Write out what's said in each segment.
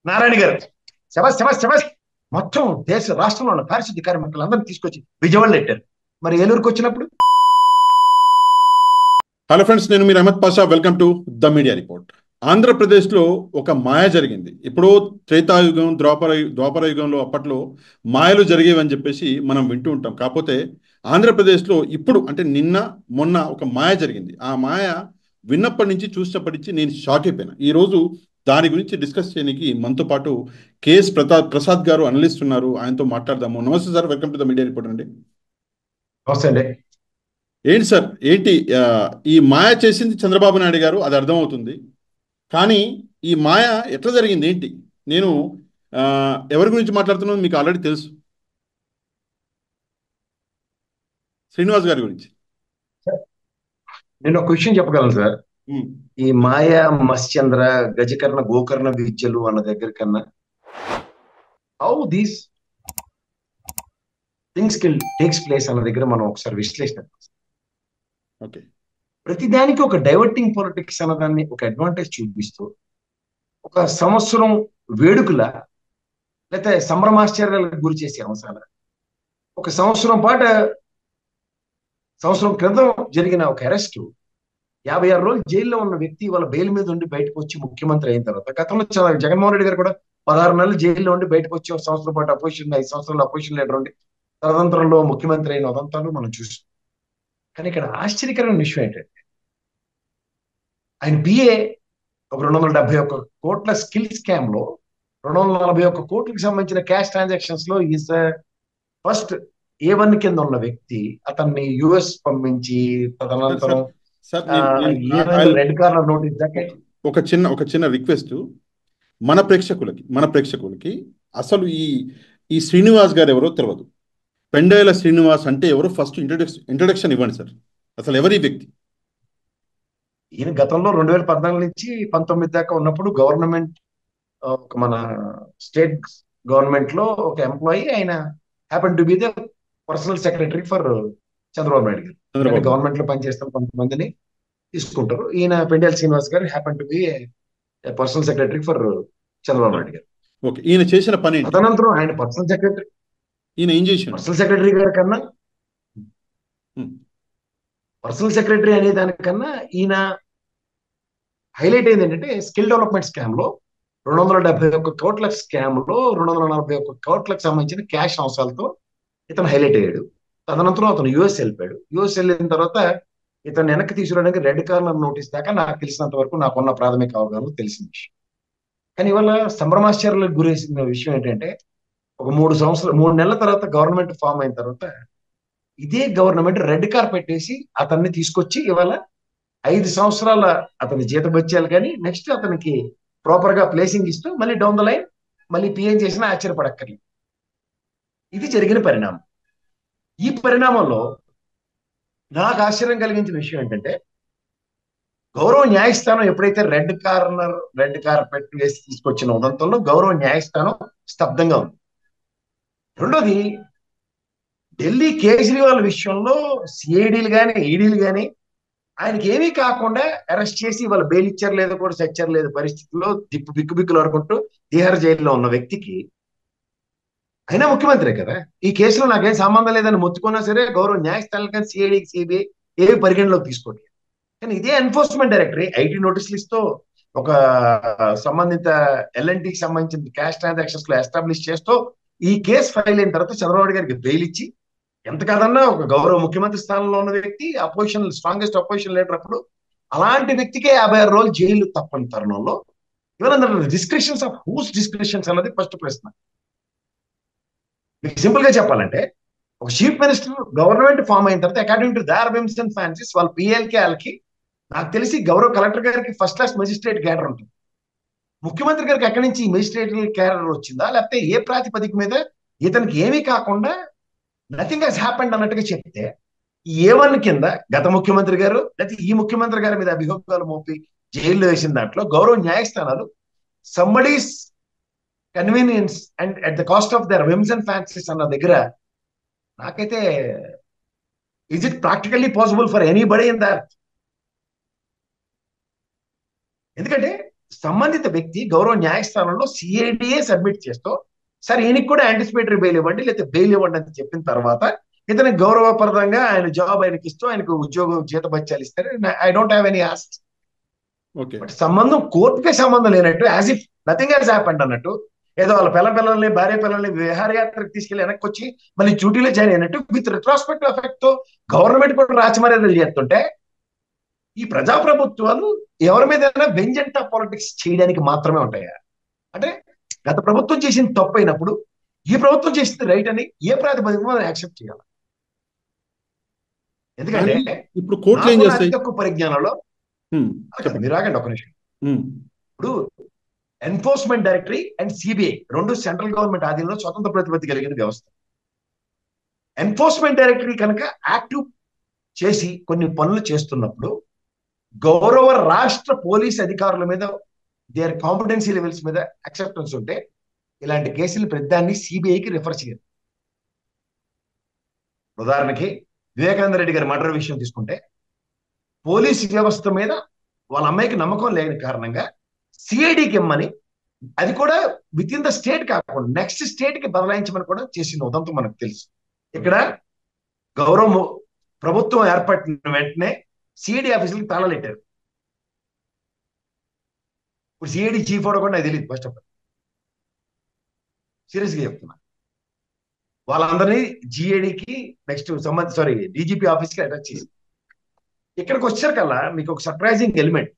నారాయణ గారు. శబాష్ శబాష్ శబాష్. మొత్తం దేశ రాష్ట్రంలో ఉన్న పారిశుద్ధ్య కార్మికులందరినీ తీసుకొచ్చి విజయవాడలో పెట్టారు. మరి ఏలూరుకి వచ్చినప్పుడు హలో ఫ్రెండ్స్, నేను మీరు Ahmed Pasha. Welcome to the media report. ఆంధ్రప్రదేశ్లో ఒక మాయ జరిగింది. ఎప్పుడో త్రేతాయుగం, ద్వాపర యుగంలో అప్పట్లో మాయలు జరిగేవని చెప్పేసి మనం వింటూ ఉంటాం. కాకపోతే ఆంధ్రప్రదేశ్లో ఇప్పుడు అంటే నిన్న మొన్న ఒక మాయ జరిగింది. ఆ మాయ విన్నప్పటి నుంచి చూసినప్పటి నుంచి నేను షాక్ అయిపోయినా. ఈరోజు దాని గురించి డిస్కస్ చేయడానికి మనతో పాటు కేఎస్ ప్రసాద్ గారు అనలిస్ట్ ఉన్నారు. ఆయనతో మాట్లాడదాము. నమస్తే sir, welcome to the media report అండి. వస్తుంది. ఏంటి సార్, ఏంటి ఈ మాయ చేసింది చంద్రబాబు నాయుడు గారు, అది అర్థమవుతుంది. కానీ ఈ మాయ ఎట్లా జరిగింది ఏంటి? నేను ఆ, ఎవరి గురించి మాట్లాడుతున్నాను మీకు ఆల్రెడీ తెలుసు. శ్రీనివాస్ గారి గురించి. నేను ఒక విషయం చెప్పగలను సార్. ఉమ్, ఈ మాయ, మత్స్యంద్ర, గజకర్ణ, గోకర్ణ విద్యలు అన్న దగ్గర కన్నా how these things takes place అన్న దగ్గర మనం ఒకసారి విశ్లేషణ. ఓకే. ప్రతిదానికి ఒక డైవర్టింగ్ పాలిటిక్స్ అన్నదాన్ని ఒక అడ్వాంటేజ్ చూపిస్తూ ఒక సంవత్సరం వేడుకల లేకపోతే సంభ్రమాశ్చర్యాలకు గురి చేసే అంశాల ఒక సంవత్సరం క్రితం జరిగిన ఒక అరెస్ట్, 56 రోజులు జైల్లో ఉన్న వ్యక్తి వాళ్ళ బెయిల్ మీద ఉండి బయటకు వచ్చి ముఖ్యమంత్రి అయిన తర్వాత, గతంలో జగన్మోహన్ రెడ్డి గారు కూడా 16 నెలలు జైల్లో ఉండి బయటకు వచ్చి ఒక సంవత్సరం పాటు అపోజిషన్, 5 సంవత్సరాలు అపోజిషన్ లీడర్ ఉండి తదనంతరంలో ముఖ్యమంత్రి అయిన ఉదంతాలు మనం చూస్తాం. కానీ ఇక్కడ ఆశ్చర్యకరమైన విషయం ఏంటంటే ఆయన బిఏ ఒక 271 కోట్ల స్కిల్ స్కామ్ లో 241 కోట్లకు సంబంధించిన క్యాష్ ట్రాన్సాక్షన్స్ లో ఈజ్ ఫస్ట్ A1 కింద ఉన్న వ్యక్తి. అతన్ని యుఎస్ పంపించి సార్ సార్ తదనంతరం సార్ ఏమైంది రెడ్ కార్నర్ నోటీస్ దాకా. ఒక చిన్న రిక్వెస్ట్. మన ప్రేక్షకులకి అసలు ఈ ఈ శ్రీనివాస్ గారు ఎవరో తెలియదు. పెండేల శ్రీనివాస్ అంటే ఎవరో ఫస్ట్ ఇంట్రడక్షన్ ఇవ్వండి సార్. అసలు ఎవరి వ్యక్తి? ఈయన గతంలో 2014 నుంచి 19 దాకా ఉన్నప్పుడు గవర్నమెంట్, ఒక మన స్టేట్ గవర్నమెంట్ లో ఒక ఎంప్లాయీ. ఆయన happen to be the personal secretary for Chandrababu Naidu గారు. అంటే చంద్రబాబు నాయుడు. గవర్నమెంట్ లో పనిచేస్తున్న కొంతమందిని తీసుకుంటారు. ఈయన పెండేల శ్రీనివాస్ గారు happen to be personal secretary for Chandrababu Naidu గారు. ఓకే, ఈయన చేసిన పని ఏంటి? తదనంతరం ఆయన పర్సనల్ సెక్రటరీ ఈయన ఏం చేసిండు? పర్సనల్ సెక్రటరీ గారి కన్నా ఉమ్, పర్సనల్ సెక్రటరీ అనే దానికన్నా ఈయన హైలైట్ అయింది ఏంటంటే స్కిల్ డెవలప్మెంట్ స్కామ్ లో 271 కోట్ల స్కామ్ లో 241 కోట్లకు సంబంధించిన క్యాష్ అంశాలతో ఇతను హైలైట్ అయ్యాడు. తదనంతరం అతను యుఎస్ వెళ్ళిపోయాడు. యుఎస్ వెళ్ళిన తర్వాత ఇతను వెనక్కి తీసుకురావడానికి రెడ్ కార్నర్ నోటీస్ దాకా నాకు తెలిసినంత వరకు నాకున్న ప్రాథమిక అవగాహన తెలిసిన విషయం. కానీ ఇవాళ సంభ్రమాశ్చర్యాలకు గురేసిన విషయం ఏంటంటే ఒక 3 నెలల తర్వాత గవర్నమెంట్ ఫామ్ అయిన తర్వాత ఇదే గవర్నమెంట్ రెడ్ కార్ పెట్టేసి అతన్ని తీసుకొచ్చి ఇవాళ 5 సంవత్సరాల అతని జీతభత్యాలు కానీ నెక్స్ట్ అతనికి ప్రాపర్ గా ప్లేసింగ్ ఇస్తూ మళ్ళీ డౌన్ ద లైన్ మళ్ళీ పిఎం చేసినా ఆశ్చర్యపడక్కర్లేదు. ఇది జరిగిన పరిణామం. ఈ పరిణామంలో నాకు ఆశ్చర్యం కలిగించిన విషయం ఏంటంటే గౌరవ న్యాయస్థానం ఎప్పుడైతే రెడ్ కార్పెట్ వేసి తీసుకొచ్చిన ఉదంతంలో గౌరవ న్యాయస్థానం స్తబ్దంగా ఉంది. రెండోది, ఢిల్లీ కేజ్రీవాల్ విషయంలో సిఐడీలు కానీ ఈడీలు కానీ ఆయనకి ఏమీ కాకుండా అరెస్ట్ చేసి వాళ్ళ బెయిల్ ఇచ్చారు లేదో కూడా చచ్చారు లేదు పరిస్థితుల్లో బిక్కుబిక్కులు ఆడుకుంటూ తీహార్ జైల్లో ఉన్న వ్యక్తికి అయినా ముఖ్యమంత్రి కదా, ఈ కేసులో నాకేం సంబంధం లేదని మొత్తుకున్నా సరే గౌరవ న్యాయస్థానాలు కానీ సిఐడికి సిబిఐ ఏవి పరిగణలోకి తీసుకోవట్లేదు. కానీ ఇదే ఎన్ఫోర్స్మెంట్ డైరెక్టరీ ఐటీ నోటీసులు ఇస్తూ ఒక సంబంధిత ఎల్ఎన్టీకి సంబంధించిన క్యాష్ ట్రాన్సాక్షన్స్ లో ఎస్టాబ్లిష్ చేస్తూ ఈ కేసు ఫైల్ అయిన తర్వాత చంద్రబాబు గారికి బెయిల్ ఇచ్చి, ఎంత కాదన్నా ఒక గౌరవ ముఖ్యమంత్రి స్థానంలో ఉన్న వ్యక్తి, స్ట్రాంగెస్ట్ అపోజిషన్ లీడర్, అప్పుడు అలాంటి వ్యక్తికే 56 రోజులు జైలు తప్పని తరుణంలో ఇవన్న డిస్క్రిప్షన్స్ ఆఫ్ హూస్ డిస్క్రిప్షన్స్ అన్నది ఫస్ట్ ప్రశ్న. మీకు సింపుల్ గా చెప్పాలంటే ఒక చీఫ్ మినిస్టర్ గవర్నమెంట్ ఫామ్ అయిన తర్వాత according to their whims and fancies వాళ్ళ పిఎల్కి వాళ్ళకి నాకు తెలిసి గౌరవ కలెక్టర్ గారికి ఫస్ట్ క్లాస్ మెజిస్ట్రేట్ క్యాడర్ ఉంటుంది. ముఖ్యమంత్రి గారికి ఎక్కడి నుంచి ఈ మెజిస్ట్రేట్ క్యాడర్ వచ్చిందా, లేకపోతే ఏ ప్రాతిపదిక మీద ఇతనికి ఏమీ కాకుండా నథింగ్ హెస్ హ్యాపెండ్ అన్నట్టుగా చెప్తే ఈ A1 కింద గత ముఖ్యమంత్రి గారు లేకపోతే ఈ ముఖ్యమంత్రి గారి మీద అభియోగాలు మోపి జైల్లో వేసిన దాంట్లో గౌరవ న్యాయస్థానాలు somebody's convenience and at the cost of their VIMS and fancies అన్న దగ్గర నాకైతే is it practically possible for anybody in that? ఎందుకంటే సంబంధిత వ్యక్తి గౌరవ న్యాయస్థానంలో సిఐడిఏ సబ్మిట్ చేస్తూ సరే ఈయనకి కూడా యాంటిసిపేటరీ బెయిల్ ఇవ్వండి లేకపోతే బెయిల్ ఇవ్వండి అని చెప్పిన తర్వాత ఇతనికి గౌరవప్రదంగా ఆయన జాబ్ ఆయనకి ఇస్తూ ఆయనకు ఉద్యోగం జీతభత్యాలు ఇస్తారు. I don't have any ask. Okay. But సంబంధం కోర్టుకే సంబంధం లేనట్టు as if nothing has happened అన్నట్టు ఏదో వాళ్ళ పిల్లల్ని భార్య పిల్లల్ని విహారయాత్రకు తీసుకెళ్లి వెనక్కి వచ్చి మళ్ళీ డ్యూటీలో జాయిన్ అయినట్టు విత్ రిట్రాస్పెక్టివ్ ఎఫెక్ట్ తో గవర్నమెంట్ కూడా రాచమర్యాదలు చేస్తుంటే ఈ ప్రజాప్రభుత్వాలు ఎవరి మీద వెంజెంటా పాలిటిక్స్ చేయడానికి మాత్రమే ఉంటాయా? అంటే గత ప్రభుత్వం చేసింది తప్పు అయినప్పుడు ఈ ప్రభుత్వం చేసింది రైట్ అని ఏ ప్రాతిపదికన మనం యాక్సెప్ట్ చేయాలి? ఎందుకంటే ఇప్పుడు కోర్టులు ఏం నాకున్న చేస్తాయి? అతి తక్కువ పరిజ్ఞానంలో మీరు ఆగండి ఒక నిమిషం. ఇప్పుడు ఎన్ఫోర్స్మెంట్ డైరెక్టరీ అండ్ సిబిఐ రెండు సెంట్రల్ గవర్నమెంట్ ఆధీనంలో స్వతంత్ర ప్రతిపత్తి కలిగిన వ్యవస్థ. ఎన్ఫోర్స్మెంట్ డైరెక్టరీ కనుక యాక్టివ్ చేసి కొన్ని పనులు చేస్తున్నప్పుడు గౌరవ రాష్ట్ర పోలీస్ అధికారుల మీద దేర్ కాంపిటెన్సీ లెవెల్స్ మీద అక్సెప్టెన్స్ ఉంటే ఇలాంటి కేసులు ప్రతిదాన్ని సిబిఐకి రిఫర్ చేయాలి. ఉదాహరణకి వివేకానంద రెడ్డి గారి మర్డర్ విషయం తీసుకుంటే పోలీసు వ్యవస్థ మీద వాళ్ళ అమ్మాయికి నమ్మకం లేని కారణంగా సిఐడికి ఇమ్మని, అది కూడా విత్ ఇన్ ద స్టేట్ కాకుండా నెక్స్ట్ స్టేట్ కి బదలాయించమని కూడా చేసిన ఉదంతం మనకు తెలుసు. ఇక్కడ గౌరవ ప్రభుత్వం ఏర్పడిన వెంటనే సిఐడి ఆఫీసులకి తాళాలు పెట్టారు. ఇప్పుడు సిఐడి చీఫ్ అవడం కూడా నాకు తెలియదు ఫస్ట్ ఆఫ్ ఆల్, సీరియస్ గా చెప్తున్నా. వాళ్ళందరినీ జిఏడికి నెక్స్ట్ డీజీపీ ఆఫీస్ కి అటాచ్ చేసి ఇక్కడికి వచ్చారు కల్లా మీకు ఒక సర్ప్రైజింగ్ ఎలిమెంట్.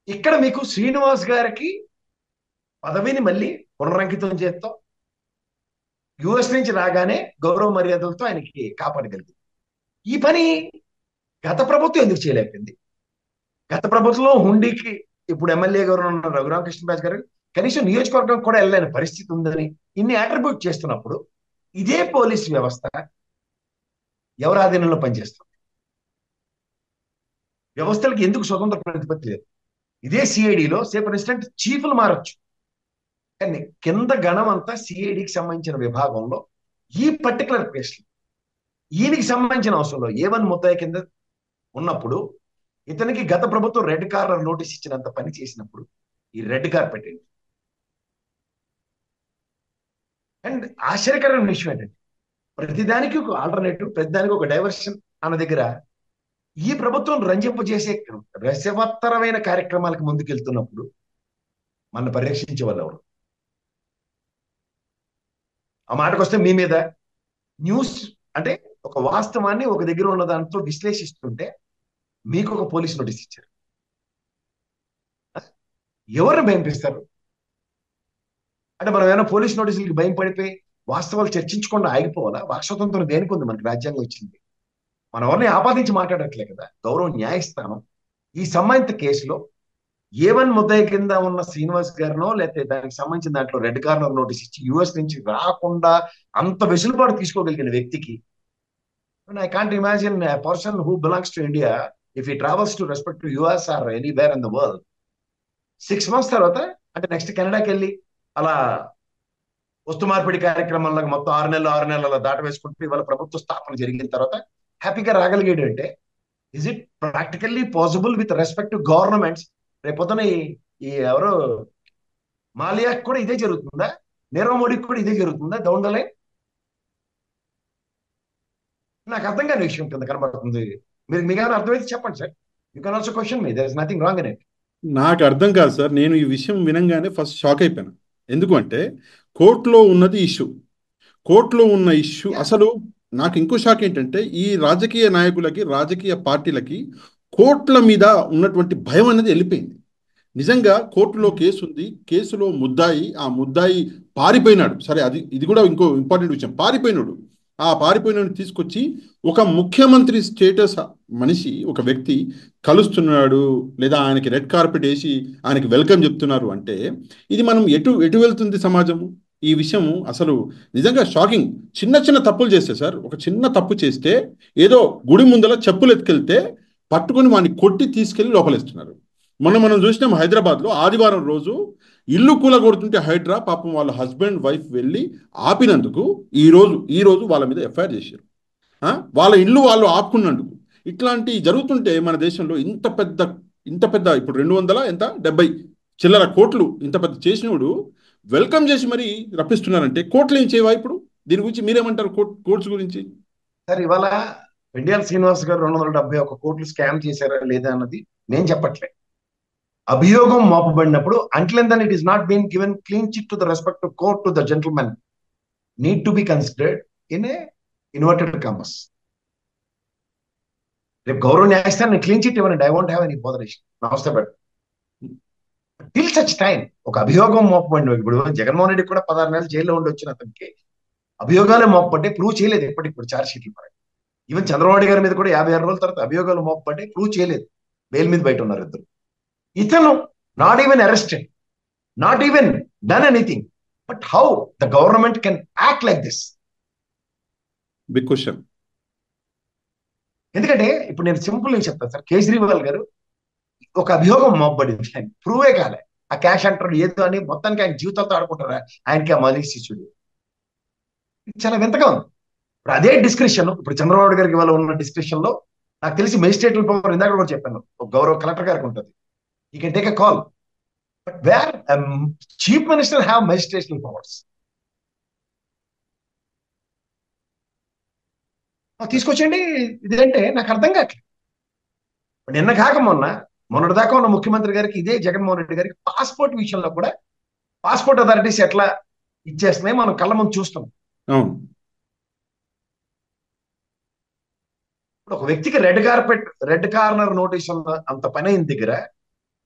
ఇక్కడ మీకు శ్రీనివాస్ గారికి పదవిని మళ్ళీ పునరంకితం చేస్తాం, యుఎస్ నుంచి రాగానే గౌరవ మర్యాదలతో ఆయనకి కాపాడగలిగింది. ఈ పని గత ప్రభుత్వం ఎందుకు చేయలేకపోయింది? గత ప్రభుత్వంలో హుండీకి ఇప్పుడు ఎమ్మెల్యే గారు ఉన్న రఘురామకృష్ణరాజు గారు కనీసం నియోజకవర్గం కూడా వెళ్ళలేని పరిస్థితి ఉందని ఇన్ని అట్రిబ్యూట్ చేస్తున్నప్పుడు ఇదే పోలీస్ వ్యవస్థ ఎవరి ఆధీనంలో పనిచేస్తుంది? వ్యవస్థలకి ఎందుకు స్వతంత్ర ప్రతిపత్తి లేదు? ఇదే సిఐడిలో ఫర్ ఇన్స్టెంట్ చీఫ్లు మారచ్చు, కానీ కింద గణం అంతా సిఐడికి సంబంధించిన విభాగంలో ఈ పర్టికులర్ కేసులు ఈయనకి సంబంధించిన అవసరంలో A1 ముద్దాయి కింద ఉన్నప్పుడు ఇతనికి గత ప్రభుత్వం రెడ్ కార్నర్ నోటీస్ ఇచ్చినంత పని చేసినప్పుడు ఈ రెడ్ కార్పెట్ ఏంటి? అండ్ ఆశ్చర్యకరమైన విషయం ఏంటంటే ప్రతిదానికి ఒక ఆల్టర్నేటివ్, ప్రతిదానికి ఒక డైవర్షన్ అన్న దగ్గర ఈ ప్రభుత్వం రంజింపజేసే రసవత్తరమైన కార్యక్రమాలకు ముందుకెళ్తున్నప్పుడు మన పరిరక్షించే వాళ్ళు ఎవరు? ఆ మాటకు వస్తే మీ మీద న్యూస్ అంటే ఒక వాస్తవాన్ని ఒక దగ్గర ఉన్న దాంతో విశ్లేషిస్తుంటే మీకు ఒక పోలీస్ నోటీస్ ఇచ్చారు, ఎవరిని భయంపిస్తారు? అంటే మనం ఏమైనా పోలీస్ నోటీసులకి భయం పడిపోయి వాస్తవాలు చర్చించకుండా ఆగిపోవాలా? వాక్స్వతంత్రం దేనికి ఉంది? మనకి రాజ్యాంగం వచ్చింది. మనం ఎవరిని ఆపాదించి మాట్లాడట్లే కదా. గౌరవ న్యాయస్థానం ఈ సంబంధిత కేసులో A1 ముద్దాయి కింద ఉన్న శ్రీనివాస్ గారినో లేకపోతే దానికి సంబంధించిన దాంట్లో రెడ్ కార్నర్ నోటీస్ ఇచ్చి యుఎస్ నుంచి రాకుండా అంత వెసులుబాటు తీసుకోగలిగిన వ్యక్తికి I can't imagine a person who belongs to India if he travels to respect to US or anywhere in the world 6 months తర్వాత అంటే నెక్స్ట్ కెనడాకి వెళ్ళి అలా వస్తు మార్పిడి కార్యక్రమంలో మొత్తం 6 నెలల దాట వేసుకుంటూ ఇవాళ ప్రభుత్వ స్థాపన జరిగిన తర్వాత హ్యాపీగా రాగలిగాడు అంటే is it practically possible with respect to governments? రేపొద్దున ఈ ఎవరో మాలియాకి కూడా ఇదే జరుగుతుందా? నీరవ్ మోడీకి కూడా ఇదే జరుగుతుందా? డౌన్ ద లైన్ నాకు అర్థం కాని విషయం కింద కనబడుతుంది. మీకు ఏమైనా అర్థమైతే చెప్పండి sir. You can also question me, there is nothing wrong in it. నాకు అర్థం కాదు సార్. నేను ఈ విషయం వినంగానే ఫస్ట్ షాక్ అయిపోయాను. ఎందుకంటే కోర్టులో ఉన్నది ఇష్యూ, కోర్టులో ఉన్న ఇష్యూ అసలు నాకు ఇంకో షాక్ ఏంటంటే ఈ రాజకీయ నాయకులకి రాజకీయ పార్టీలకి కోర్టుల మీద ఉన్నటువంటి భయం అనేది వెళ్ళిపోయింది. నిజంగా కోర్టులో కేసు ఉంది, కేసులో ముద్దాయి, ఆ ముద్దాయి పారిపోయినాడు. సరే, ఇది కూడా ఇంకో ఇంపార్టెంట్ విషయం. పారిపోయినాడు, ఆ పారిపోయిన తీసుకొచ్చి ఒక ముఖ్యమంత్రి స్టేటస్ మనిషి ఒక వ్యక్తి కలుస్తున్నాడు, లేదా ఆయనకి రెడ్ కార్పెట్ వేసి ఆయనకి వెల్కమ్ చెప్తున్నారు అంటే ఇది మనం ఎటు వెళ్తుంది సమాజము? ఈ విషయం అసలు నిజంగా షాకింగ్. చిన్న తప్పులు చేస్తే సార్, ఒక చిన్న తప్పు చేస్తే ఏదో గుడి ముందర చెప్పులు ఎత్తుకెళ్తే పట్టుకొని వాడిని కొట్టి తీసుకెళ్లి లోపలేస్తున్నారు. మనం చూసినాం హైదరాబాద్లో ఆదివారం రోజు ఇల్లు కూలగొడుతుంటే హైడ్రా పాపం వాళ్ళ హస్బెండ్ వైఫ్ వెళ్ళి ఆపినందుకు ఈ రోజు వాళ్ళ మీద ఎఫ్ఐఆర్ చేశారు. వాళ్ళ ఇల్లు వాళ్ళు ఆపుకున్నందుకు. ఇట్లాంటి జరుగుతుంటే మన దేశంలో ఇంత పెద్ద ఇంత పెద్ద ఇప్పుడు 270 చిల్లర కోట్లు ఇంత పెద్ద చేసినోడు వెల్కమ్ చేసి మరి రప్పిస్తున్నారంటే కోట్లు ఏం చేయవా ఇప్పుడు? దీని గురించి మీరేమంటారు? కోర్ట్స్ గురించి. సార్ ఇవాళ పెండియాల శ్రీనివాస్ గారు 271 కోట్లు స్కామ్ చేశారా లేదా అన్నది నేను చెప్పట్లే. అభియోగం మోపబడినప్పుడు until then it is not been given clean chit to the respect court to the gentlemen need to be considered in a inverted commas. రేపు గౌరవ న్యాయస్థానం క్లీన్ చిట్ ఇవ్వనండి, I want have any botheration, నమస్తే but till such time ఒక అభియోగం మోపబడిన ఇప్పుడు జగన్మోహన్ రెడ్డి కూడా 16 నెలలు జైల్లో ఉండి వచ్చిన అతనికి అభియోగాలే మోపబడ్డే ప్రూవ్ చేయలేదు ఇప్పటికి ఛార్జ్ షీట్లు పరంగా. ఈవెన్ చంద్రబాబు గారి మీద కూడా 56 రోజుల తర్వాత అభియోగాలు మోపబడ్డే ప్రూవ్ చేయలేదు, బెయిల్ మీద బయట ఉన్నారు ఇద్దరు. ఇతను not even arrested, not even done anything, but how the government can act like this? Big question. ఎందుకంటే ఇప్పుడు నేను సింపుల్ గా చెప్తాను సార్, కేజ్రీవాల్ గారు ఒక అభియోగం మోపబడింది, ఆయన ప్రూవే కాలే, ఆ క్యాష్ అంటారు ఏదో అని మొత్తానికి ఆయన జీవితాలతో ఆడుకుంటారా, ఆయనకి ఆ మనీ శిష్యుడు. చాలా వింతగా ఉంది. ఇప్పుడు అదే డిస్క్రిప్షన్ ఇప్పుడు చంద్రబాబు గారికి ఇవాళ ఉన్న డిస్క్రిప్షన్ లో నాకు తెలిసి మెజిస్ట్రేట్ల పవర్ ఇందాక కూడా చెప్పాను, ఒక గౌరవ కలెక్టర్ గారికి ఉంటుంది, you can take a call, but where chief minister have magisterial powers. తీసుకొచ్చండి ఇదేంటే నాకు అర్థం కావట్లేదు. నిన్న కాక మొన్నటి దాకా ఉన్న ముఖ్యమంత్రి గారికి ఇదే జగన్మోహన్ రెడ్డి గారికి పాస్పోర్ట్ విషయంలో కూడా పాస్పోర్ట్ అథారిటీస్ ఎట్లా ఇచ్చేస్తున్నాయి మనం కళ్ళ ముందు చూస్తున్నాం. ఇప్పుడు ఒక వ్యక్తికి రెడ్ కార్నర్ నోటీస్ ఉన్న అంత పని అయిన దగ్గర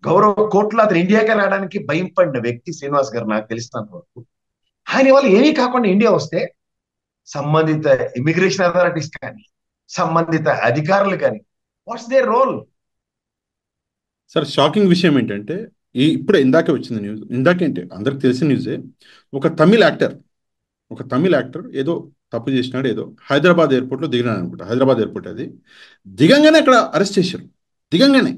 గౌరవ కోర్టులో అతను ఇండియాకి రావడానికి భయం పడిన వ్యక్తి శ్రీనివాస్ గారు నాకు తెలిసినంత వరకు. ఆయన వల్ల ఏమీ కాకుండా ఇండియా వస్తే సంబంధిత ఇమిగ్రేషన్ అథారిటీస్ కానీ సంబంధిత అధికారులు కానీ what's their role? Sir shocking విషయం ఏంటంటే ఇప్పుడే ఇందాకే వచ్చింది న్యూస్, ఇందాకేంటి అందరికి తెలిసిన న్యూసే, ఒక తమిళ్ యాక్టర్ ఏదో తప్పు చేసినాడు, ఏదో హైదరాబాద్ ఎయిర్పోర్ట్లో దిగినాడు అనుకుంటా, హైదరాబాద్ ఎయిర్పోర్ట్ అది దిగంగానే అక్కడ అరెస్ట్ చేశారు, దిగంగానే.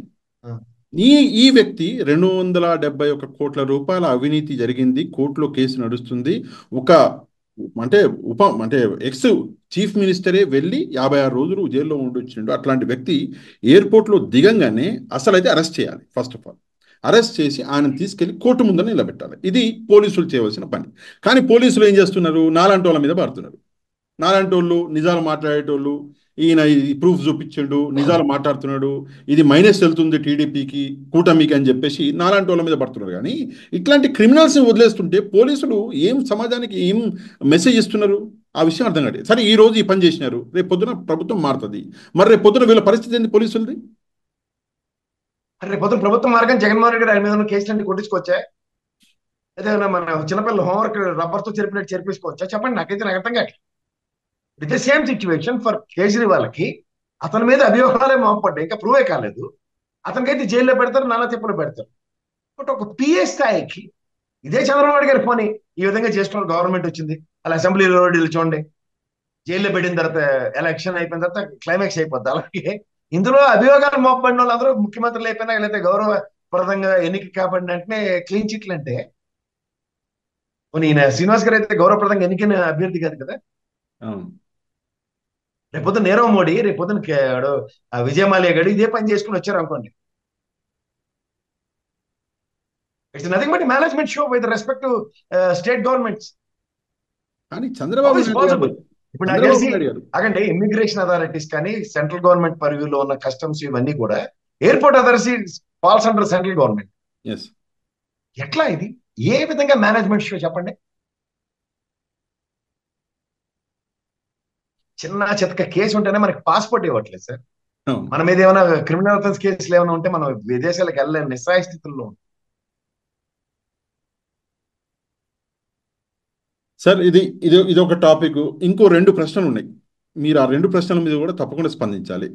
ఈ వ్యక్తి 271 కోట్ల రూపాయల అవినీతి జరిగింది, కోర్టులో కేసు నడుస్తుంది, ఒక అంటే ఎక్స్ చీఫ్ మినిస్టరే వెళ్ళి 56 రోజులు జైల్లో ఉండొచ్చిండు. అట్లాంటి వ్యక్తి ఎయిర్పోర్ట్లో దిగంగానే అసలు అయితే అరెస్ట్ చేయాలి. ఫస్ట్ ఆఫ్ ఆల్ అరెస్ట్ చేసి ఆయన తీసుకెళ్లి కోర్టు ముందర నిలబెట్టాలి. ఇది పోలీసులు చేయవలసిన పని. కానీ పోలీసులు ఏం చేస్తున్నారు? నాలాంటి వాళ్ళ మీద పడుతున్నారు. నాలాంటి వాళ్ళు నిజాలు మాట్లాడేటోళ్ళు, ఈయన ప్రూఫ్ చూపించాడు, నిజాలు మాట్లాడుతున్నాడు, ఇది మైనస్ వెళ్తుంది టీడీపీకి, కూటమికి అని చెప్పేసి నాలాంటి వాళ్ళ మీద పడుతున్నారు. కానీ ఇట్లాంటి క్రిమినల్స్ని వదిలేస్తుంటే పోలీసులు ఏం సమాజానికి ఏం మెసేజ్ ఇస్తున్నారు? ఆ విషయం అర్థం కాదు. సరే ఈ రోజు ఈ పని చేసినారు, రేపు పొద్దున ప్రభుత్వం మారుతుంది, మరి రేపు పొద్దున వీళ్ళ పరిస్థితి ఏంటి పోలీసులది? రేపు పొద్దున ప్రభుత్వం మార్గం జగన్మోహన్ రెడ్డి ఆయన మీద కేసులన్నీ కొట్టించుకోవచ్చా? ఏదైనా మన చిన్నపిల్లలు హోంవర్క్ రబ్బర్తో చెరిపినట్టు చెరిపించుకోవచ్చా? చెప్పండి, నాకు అర్థం కావట్లేదు. With the same situation for కేజ్రీవాల్కి అతని మీద అభియోగాలే మోపడ్డాయి, ఇంకా ప్రూవే కాలేదు, అతనికైతే జైల్లో పెడతారు, నానా తిప్పులు పెడతారు. బట్ ఒక పిఏ స్థాయికి ఇదే చంద్రబాబు గారి పోనీ ఈ విధంగా చేస్తున్న గవర్నమెంట్ వచ్చింది, అలా అసెంబ్లీలో చూడండి, జైల్లో పెట్టిన తర్వాత ఎలక్షన్ అయిపోయిన తర్వాత క్లైమాక్స్ అయిపోద్ది. అలాగే ఇందులో అభియోగాలు మోపబడిన వాళ్ళందరూ ముఖ్యమంత్రులు అయిపోయినా లేకపోతే గౌరవప్రదంగా ఎన్నిక కాబడిన వెంటనే క్లీన్ చిట్లు అంటే, ఈయన శ్రీనివాస్ గారు అయితే గౌరవప్రదంగా ఎన్నికైన అభ్యర్థి కాదు కదా. రేపొద్దున నీరవ్ మోడీ, రేపొద్దున విజయమాల్యా గడి ఇదే పని చేసుకుని వచ్చారు అనుకోండి, it's nothing but management show with respect to state governments. కానీ చంద్రబాబు ఇప్పుడు నాకు తెలిసి అగండి ఇమిగ్రేషన్ అథారిటీస్ కానీ సెంట్రల్ గవర్నమెంట్ పరివ్యూలో ఉన్న కస్టమ్స్ ఇవన్నీ కూడా airport authorities falls under central government. ఎట్లా ఇది ఏ విధంగా మేనేజ్మెంట్ షో చెప్పండి? చిన్న చితక కేసు ఉంటేనే మనకి పాస్పోర్ట్ ఇవ్వట్లేదు సార్. మన మీద ఏమైనా క్రిమినల్ అఫెన్స్ కేసులు ఏమైనా ఉంటే మనం విదేశాలకు వెళ్ళలేని నిస్సాయ స్థితుల్లో ఉంటాం. సార్ ఇది ఒక టాపిక్. ఇంకో 2 ప్రశ్నలు ఉన్నాయి, మీరు ఆ 2 ప్రశ్నల మీద కూడా తప్పకుండా స్పందించాలి.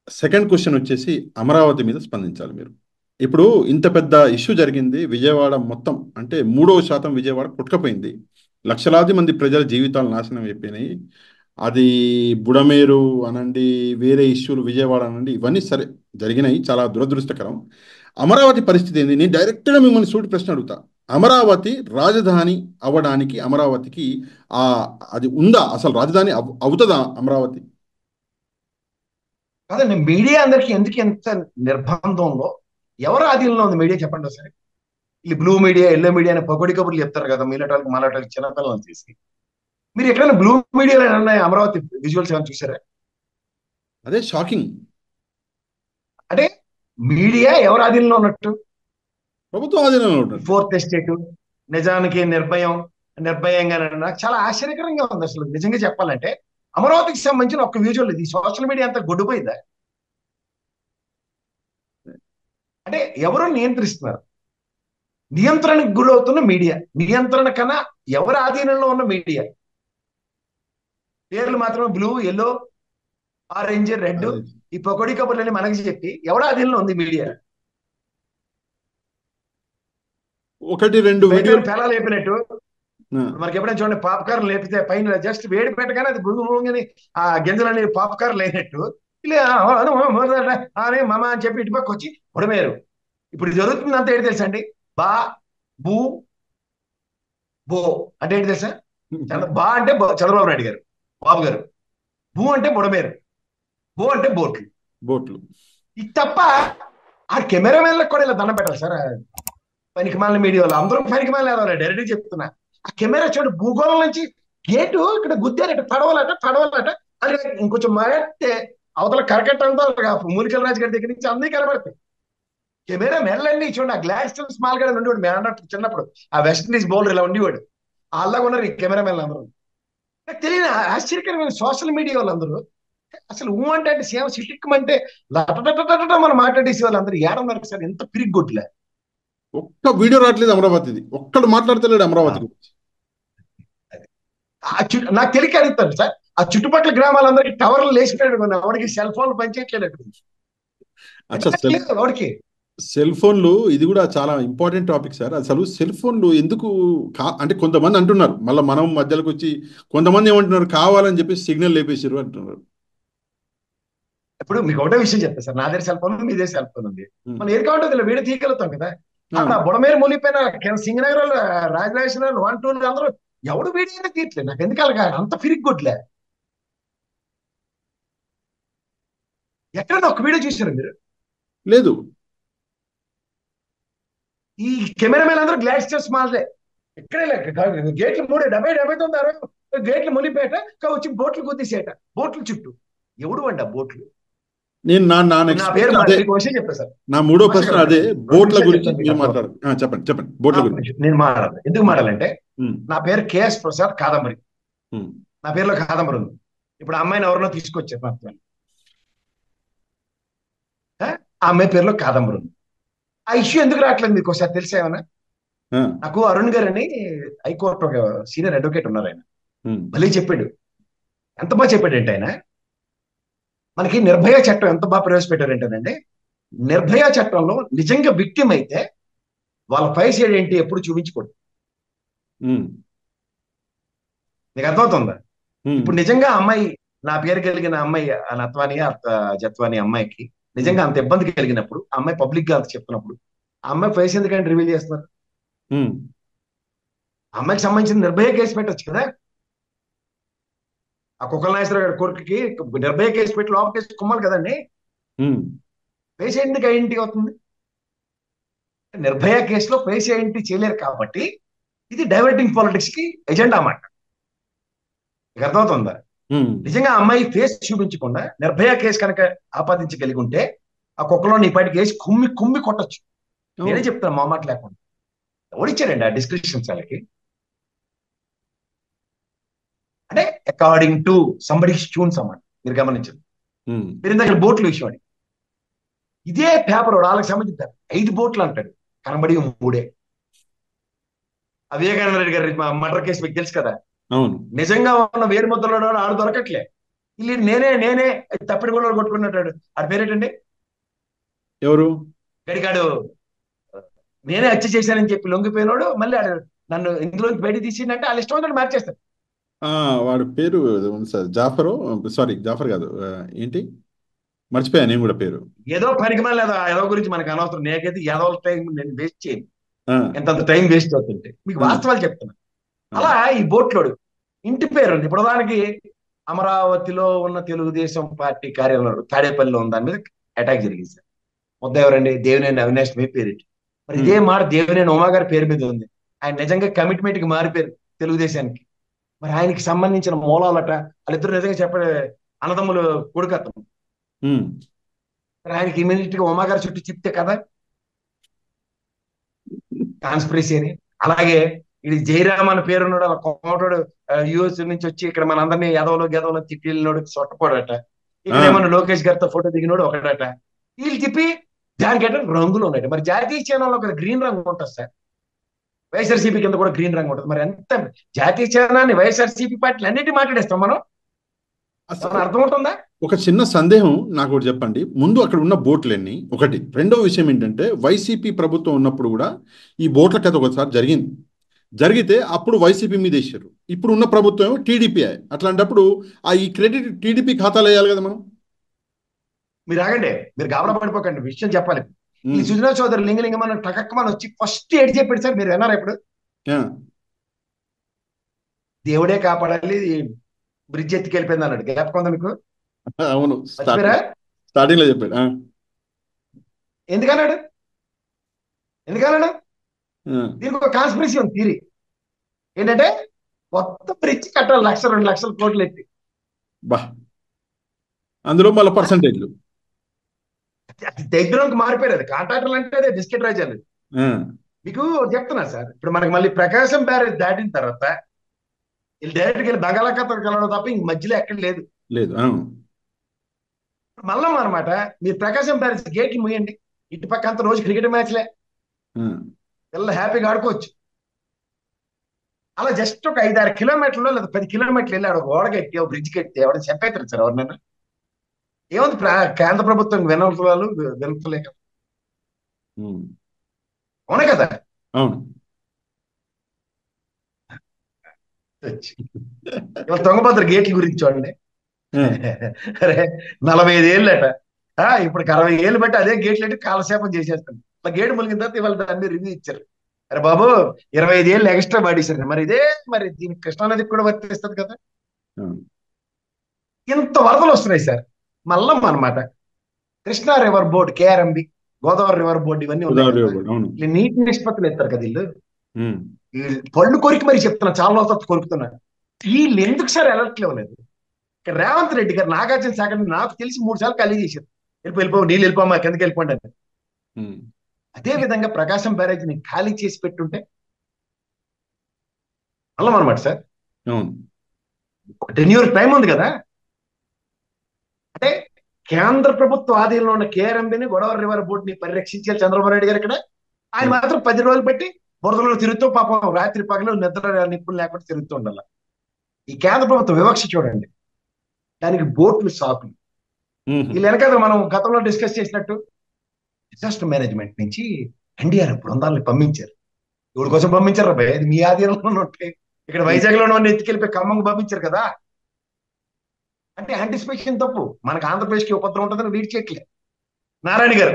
సెకండ్ క్వశ్చన్ వచ్చేసి అమరావతి మీద స్పందించాలి మీరు. ఇప్పుడు ఇంత పెద్ద ఇష్యూ జరిగింది, విజయవాడ మొత్తం అంటే 3% విజయవాడ కొట్టుకపోయింది, లక్షలాది మంది ప్రజల జీవితాలు నాశనం అయిపోయినాయి. అది బుడమేరు అనండి, వేరే ఇష్యూలు విజయవాడ అనండి, ఇవన్నీ సరే జరిగినాయి, చాలా దురదృష్టకరం. అమరావతి పరిస్థితి ఏంది? నేను డైరెక్ట్గా మిమ్మల్ని సూటి ప్రశ్న అడుగుతా. అమరావతి రాజధాని అవ్వడానికి అమరావతికి అది ఉందా? అసలు రాజధాని అవుతుందా అమరావతి? కాదండి, మీడియా అందరికి ఎందుకు ఎంత నిర్బంధంలో ఎవరు ఆధీనంలో ఉంది మీడియా చెప్పండి ఒకసారి. ఈ బ్లూ మీడియా, ఎల్లో మీడియా అని పకోడి కబుర్లు చెప్తారు కదా మీలాటోళ్ళకి మాలాటోళ్ళకి చిన్నపిల్లలు చేసి. మీరు ఎక్కడైనా బ్లూ మీడియాలో ఏమన్నా అమరావతి విజువల్స్ ఏమైనా చూసారా? అదే షాకింగ్. అంటే మీడియా ఎవరు ఆధీనంలో ఉన్నట్టు? ప్రభుత్వం ఆధీనంలో ఉంటుంది. ఫోర్త్ ఎస్టేట్, నిజానికి నిర్భయంగా. నాకు చాలా ఆశ్చర్యకరంగా ఉంది అసలు నిజంగా చెప్పాలంటే. అమరావతికి సంబంధించిన ఒక విజువల్ ఇది సోషల్ మీడియా అంతా గొడ్డుపోయిందా? అంటే ఎవరు నియంత్రిస్తున్నారు? నియంత్రణకు గురవుతున్న మీడియా, నియంత్రణ కన్నా ఎవరి ఆధీనంలో ఉన్న మీడియా? పేర్లు మాత్రమే బ్లూ, ఎల్లో, ఆరెంజ్, రెడ్, అదే ఈ పొగడి కబుర్లని మనకి చెప్పి ఎవరి ఆధీనంలో ఉంది మీడియా? ఒకటి రెండు బయట వీడియోలు. పెళ్ళ లేపినట్టు మనకి ఎప్పుడైనా చూడండి, పాప్కార్న్ లేపితే పైన జస్ట్ వేడి పెట్టగానే అది భూమిని ఆ గింజలని పాప్కార్న్ లేనట్టు ఇలా అరే మమ అని చెప్పి ఇటు పక్క వచ్చి ఉడమేరు. ఇప్పుడు జరుగుతుంది అంతా ఏంటి తెలుసా అండి? బా, బూ, బో అంటే ఏంటి తెలుసా? బా అంటే చంద్రబాబు నాయుడు గారు, బాబు గారు. బూ అంటే బుడమేరు, బో అంటే బోట్లు. బోట్లు. ఇది తప్ప ఆ కెమెరామెన్లకు కూడా ఇలా దండం పెట్టాలి సార్. పనికిమాలిన మీడియా వాళ్ళు అందరూ పనికిమాలిన వాళ్ళు, డైరెక్ట్ చెప్తున్నా. ఆ కెమెరా చూడండి, భూగోళం నుంచి గేటు ఇక్కడ గుద్దారట, పడవలట అని ఇంకొంచెం మారితే అవతల కరకట్ట అంతా మూలికల రాజు గారి దగ్గర నుంచి అన్నీ కనబడతాయి. కెమెరా మెల్లన్నీ చూడండి. ఆ గ్లాస్ స్మాల్ గా ఉండేవాడు మేము అన్నట్టు చిన్నప్పుడు. ఆ వెస్ట్ ఇండీస్ బౌలర్ ఇలా ఉండేవాడు. అలాగా ఉన్నారు ఈ కెమెరా మెన్ అందరూ. నాకు తెలియని ఆశ్చర్యకరమైన సోషల్ మీడియా వాళ్ళందరూ అసలు అంటే సేవ సిటిక్మంటే లటటట మనం మాట్లాడేసి వాళ్ళందరూ ఏడన్నారు సార్. ఎంత పిరిగొట్లే. ఒక్క వీడియో రావట్లేదు అమరావతిది, ఒక్కడు మాట్లాడతలేడు అమరావతి గురించి. నాకు తెలియక అడుగుతాను సార్, ఆ చుట్టుపక్కల గ్రామాలందరికీ టవర్లు లేచిపోయాడు, ఎవరికి సెల్ ఫోన్లు పనిచేయట్లేదు. అచ్చా, ఎవరికి సెల్ ఫోన్లు ఇది కూడా చాలా ఇంపార్టెంట్ టాపిక్ సార్. అసలు సెల్ ఫోన్లు ఎందుకు అంటే కొంతమంది అంటున్నారు, మళ్ళీ మనం మధ్యలోకి వచ్చి కొంతమంది ఏమంటున్నారు, కావాలని చెప్పి సిగ్నల్ లేపేసారు అంటున్నారు. ఇప్పుడు మీకు ఒకటే విషయం చెప్తా సార్, నా దగ్గర సెల్ ఫోన్, మీ దగ్గర సెల్ ఫోన్ ఉంది. మనం ఏది కావాలంటే ఇలా వీడియో తీయగలుగుతాం కదా. అలా బుడమేరు మూలిపోయిన సింగనగర్, రాజరాజేశ్వర 1, 2 అందరూ ఎవడు వీడియో తీయట్లేదు. నాకు ఎందుకు అలాగా అంత ఫిరిగ్గొట్లే. ఎక్కడన్నా ఒక వీడియో చూసారు మీరు? లేదు. ఈ కెమెరామెన్ అందరూ గ్లాస్ చేసి మాలే. ఎక్కడే గేట్లు 3, 70, 79, 60 గేట్లు మునిపేట వచ్చి బోట్లు గుద్దేసేట. బోట్ల చుట్టూ ఎవడు అండి ఆ బోట్లు? నేను నా నా పేరు అదే విషయం చెప్పా సార్. నా మూడో ప్రశ్న అదే, బోట్ల గురించి మీరు మాట్లాడారు. చెప్పండి బోట్ల గురించి. నేను మాట్లాడాలి. ఎందుకు మాట్లాడాలంటే నా పేరు కేఎస్ ప్రసాద్ కాదంబరి. నా పేరులో కాదంబరి ఉంది. ఇప్పుడు ఆ అమ్మాయిని ఎవరినో తీసుకొచ్చారు నా పేరు, ఆ అమ్మాయి పేరులో కాదంబరి ఉంది. ఆ ఇష్యూ ఎందుకు రావట్లేదు మీకు ఒకసారి తెలుసా ఏమన్నా? నాకు అరుణ్ గారు అని హైకోర్టు ఒక సీనియర్ అడ్వకేట్ ఉన్నారు. ఆయన మళ్ళీ చెప్పాడు. ఎంత బాగా చెప్పాడు అంటే ఆయన, మనకి నిర్భయ చట్టం ఎంత బాగా ప్రవేశపెట్టారంటేనండి, నిర్భయ చట్టంలో నిజంగా విక్టిమ్ అయితే వాళ్ళ పై సైడ్ ఏంటి ఎప్పుడు చూపించకూడదు. నీకు అర్థమవుతుందా? ఇప్పుడు నిజంగా అమ్మాయి, నా పేరు కలిగిన అమ్మాయి నత్వాని జత్వాని అమ్మాయికి నిజంగా అంత ఇబ్బంది కలిగినప్పుడు, ఆ అమ్మాయి పబ్లిక్ గా అంత చెప్తున్నప్పుడు ఆ అమ్మాయి ఫేస్ ఎందుకంటే రివీల్ చేస్తున్నారు? ఆ అమ్మాయికి సంబంధించిన నిర్భయ కేసు పెట్టచ్చు కదా. ఆ కుక్కల నాగేశ్వర గారి కోర్టుకి నిర్భయ కేసు పెట్టి లోపల కేసు కుమ్మాలి కదండి. ఫేస్ ఎందుకు ఐడెంటిటీ అవుతుంది? నిర్భయ కేసులో ఫేస్ ఐడెంటిటీ చేయలేరు కాబట్టి ఇది డైవర్టింగ్ పాలిటిక్స్ కి ఎజెండా అన్నమాట. మీకు అర్థమవుతుందా? నిజంగా అమ్మాయి ఫేస్ చూపించకుండా నిర్భయ కేసు కనుక ఆపాదించగలిగి ఉంటే ఆ కుక్కలో నీ పాటికి వేసి కుమ్మి కుమ్మి కొట్టచ్చు. నేనే చెప్తాను మా మాట లేకుండా. ఓడిచ్చారండి ఆ డిస్క్రిప్షన్స్ వాళ్ళకి. అంటే అకార్డింగ్ టు సంబడి ట్యూన్స్ అన్నమాట. మీరు గమనించండి. మీరు ఇందాక బోట్ల విషయం అండి, ఇదే పేపర్ వాళ్ళకి సంబంధించారు 5 బోట్లు అంటాడు, కనబడి 3. ఆ వివేకానంద రెడ్డి గారి మర్డర్ కేసు మీకు తెలుసు కదా. నిజంగా ఉన్న వేరు ముద్దలో ఆడు దొరకట్లే. ఇల్లు నేనే తప్పిడి కూడా కొట్టుకున్నట్టాడు. ఆడి పేరేటండి? ఎవరు? గడిగాడు. నేనే హత్య చేశానని చెప్పి లొంగిపోయినాడు. మళ్ళీ ఆడు నన్ను ఇందులోంచి బయట తీసిందంటే వాళ్ళ ఇష్టం ఉందని మార్చేస్తాడు. వాడి పేరు జాఫరు, సారీ జాఫర్ కాదు, ఏంటి మర్చిపోయా నేను కూడా పేరు. ఏదో పనికిమాలి లేదా ఏదో గురించి మనకు అనవసరం. నేకైతే ఏదో టైం నేను వేస్ట్ చేయను. ఎంత టైం వేస్ట్ అవుతుంటే మీకు వాస్తవాలు చెప్తున్నా. అలా ఈ బోట్లోడు ఇంటి పేరు ఉంది. ఇప్పుడు దానికి అమరావతిలో ఉన్న తెలుగుదేశం పార్టీ కార్యాలయం తాడేపల్లిలో ఉన్న దాని మీద అటాక్ జరిగింది సార్. ముద్ద ఎవరండి? దేవినేని అవినాష్ మీ పేరు. మరి ఉమ్, ఇదే మాట దేవినేని ఉమా గారి పేరు మీద ఉంది. ఆయన నిజంగా కమిట్మెంట్ కి మారిపోయారు తెలుగుదేశానికి. మరి ఆయనకి సంబంధించిన మూలాలట, వాళ్ళిద్దరు నిజంగా చెప్పే అన్నదమ్ములు కొడుకు అతను. ఉమ్. మరి ఆయనకి ఇమీడియట్ గా ఉమా గారి చుట్టూ చెప్తే కదా కాన్స్పిరసీ అని. అలాగే ఇది జయరామ్ అని పేరున్నాడు, అలా కోమటోడు యుఎస్ నుంచి వచ్చి ఇక్కడ మనందరినీ ఎదవలు గెదవలు తిట్టి వెళ్ళినోడు సొట్టపోడట. ఆ, ఇక్కడ ఏమన్నా లోకేష్ గారితో ఫోటో దిగినోడు ఒకడట. వీళ్ళు చెప్పి దానికి అంటే రంగులు ఉన్నాయి. మరి జాతీయ ఛానల్లో ఒక గ్రీన్ రంగు ఉంటుంది సార్, వైఎస్ఆర్సీపీ కింద కూడా గ్రీన్ రంగు ఉంటుంది. మరి ఎంత జాతీయ ఛానల్ని వైఎస్ఆర్సీపీ పార్టీలు అన్నిటి మాట్లాడేస్తాం మనం, అసలు ఏమన్నా అర్థమవుతుందా? ఒక చిన్న సందేహం నాకు ఒకటి చెప్పండి. ముందు అక్కడ ఉన్న బోట్లన్నీ ఒకటి. రెండవ విషయం ఏంటంటే వైసీపీ ప్రభుత్వం ఉన్నప్పుడు కూడా ఈ బోట్ల కథ ఒకసారి జరిగింది. జరిగితే అప్పుడు వైసీపీ మీద వేసారు. ఇప్పుడు ఉన్న ప్రభుత్వం ఏమో టీడీపీ. అట్లాంటప్పుడు ఈ క్రెడిట్ టీడీపీ ఖాతాలో వేయాలి కదా మనం. మీరు ఆగండి, మీరు గాబరా పడిపోకండి, విషయం చెప్పాలి. ఈ ఉమ్, సుజనా చౌదరి లింగలింగమని టకక్కమని వచ్చి ఫస్ట్ ఏడు చెప్పాడు సార్, మీరు విన్నారా ఇప్పుడు? ఆ, దేవుడే కాపాడాలి, బ్రిడ్జ్ ఎత్తుకెళ్ళిపోయింది అన్నాడు. జ్ఞాపకం ఉందా మీకు? అవును. మర్చిపోయారా? స్టార్టింగ్ లో చెప్పాడు. ఎందుకన్నాడు? ఎందుకన్నాడు? ఆ, దీనికి ఒక కాన్స్పిరసీ ఉంది, థీరీ ఏంటంటే కొత్త బ్రిడ్జ్ కట్టాలి 1,00,000-2,00,000 కోట్లు ఎత్తి. బా, అందులో మళ్ళీ పర్సంటేజ్లు. అది దగ్గరకు మారిపోయారు. అది కాంట్రాక్టర్లు అంటే అదే బిస్కెట్ రాజాలు. ఆ, మీకు చెప్తున్నా సార్, ఇప్పుడు మనకి మళ్ళీ ప్రకాశం బ్యారేజ్ దాటిన తర్వాత వీళ్ళు డైరెక్ట్గా వెళ్ళి బంగాళాఖాతం కలవడం తప్ప ఇంక మధ్యలో ఎక్కడ లేదు. లేదు. మళ్ళా అనమాట, మీరు ప్రకాశం బ్యారేజ్ గేట్లు మూయండి, ఇటు పక్క అంత రోజు క్రికెట్ మ్యాచ్లే, ఆ, పిల్లలు హ్యాపీగా ఆడుకోవచ్చు. అలా జస్ట్ ఒక 5-6 కిలోమీటర్లు లేదా 10 కిలోమీటర్లు వెళ్ళి ఆడ గోడ కట్టి ఒక బ్రిడ్జ్ కట్టి ఎవరైనా చెప్పేస్తారు సార్ ఎవరినైనా? ఏముంది, కేంద్ర ప్రభుత్వం వినతులు వినతులే కదా, ఉమ్, అవునే కదా? అవును. ఇవాళ తుంగభద్ర గేట్ల గురించి చూడండి. ఆ, అరే 45 ఏళ్ళట, ఇప్పుడు 60 ఏళ్ళు బట్టి అదే గేట్లు అంటే కాలక్షేపం చేసేస్తాను. ఆ గేటు ములిగిన తర్వాత ఇవాళ దాన్ని రివ్యూ ఇచ్చారు. అరే బాబు, 25 ఏళ్ళు ఎక్స్ట్రా పాడేశారు. మరి ఇదే మరి దీనికి కృష్ణానదికి కూడా వర్తిస్తుంది కదా. అవును. ఇంత వరదలు వస్తున్నాయి సార్. మల్లం అనమాట, Krishna river board, KRMB, Godavari river board, ఇవన్నీ ఉన్నాయి గోదావరి కదా. ఒకటి. అవును. వీళ్ళు నీటి నిష్పత్తులు ఎత్తారు కదా వీళ్ళు. ఉమ్, వీళ్ళు పళ్ళు కొరికి మరి చెప్తున్నా, చాలా రోజులు కొరుకుతున్నారు. వీళ్ళు ఎందుకు సార్ అలర్ట్ లేవలేదు? ఇక్కడ రేవంత్ రెడ్డి గారు నాగార్జున సాగర్ నాకు తెలిసి 3 సార్లు ఖాళీ చేశారు. వెళ్ళిపో నీళ్ళు వెళ్ళిపోమా కిందకి వెళ్ళిపోండి అని. ఉమ్, అదే విధంగా ప్రకాశం బ్యారేజ్ని ఖాళీ చేసి పెట్టుంటే అల్లం అనమాట సార్. అవును. ఒక 10 years టైం ఉంది కదా. అంటే కేంద్ర ప్రభుత్వ ఆధీనంలో ఉన్న కేఆర్ఎంబిని, గోదావరి రివర్ బోర్డుని పరిరక్షించారు చంద్రబాబు నాయుడు గారు. ఇక్కడ ఆయన అవును. మాత్రం 10 రోజులు పెట్టి బురదలో తిరుగుతూ పాపం రాత్రి పగలు నిద్ర నిప్పులు లేకుండా తిరుగుతూ ఉండాలి. ఈ కేంద్ర ప్రభుత్వ వివక్ష చూడండి. దానికి బోట్లు సాకులు. ఉమ్, వీళ్ళు వెనకాల మనం గతంలో డిస్కస్ చేసినట్టు డిజాస్టర్ మేనేజ్మెంట్ నుంచి ఎన్డీఆర్ఎఫ్ బృందాలను పంపించారు. ఎవరి కోసం పంపించారు అబ్బాయి? ఇది మీ ఆధీనంలో ఉంటాయి. ఇక్కడ వైజాగ్ లో ఎత్తుకెళ్ళిపోయి ఖమ్మంకి పంపించారు కదా. అంటే యాంటిసిపేషన్ తప్పు. మనకు ఆంధ్రప్రదేశ్కి ఉపద్రవం ఉంటుందని రీడ్ చేయట్లేదు. నారాయణ గారు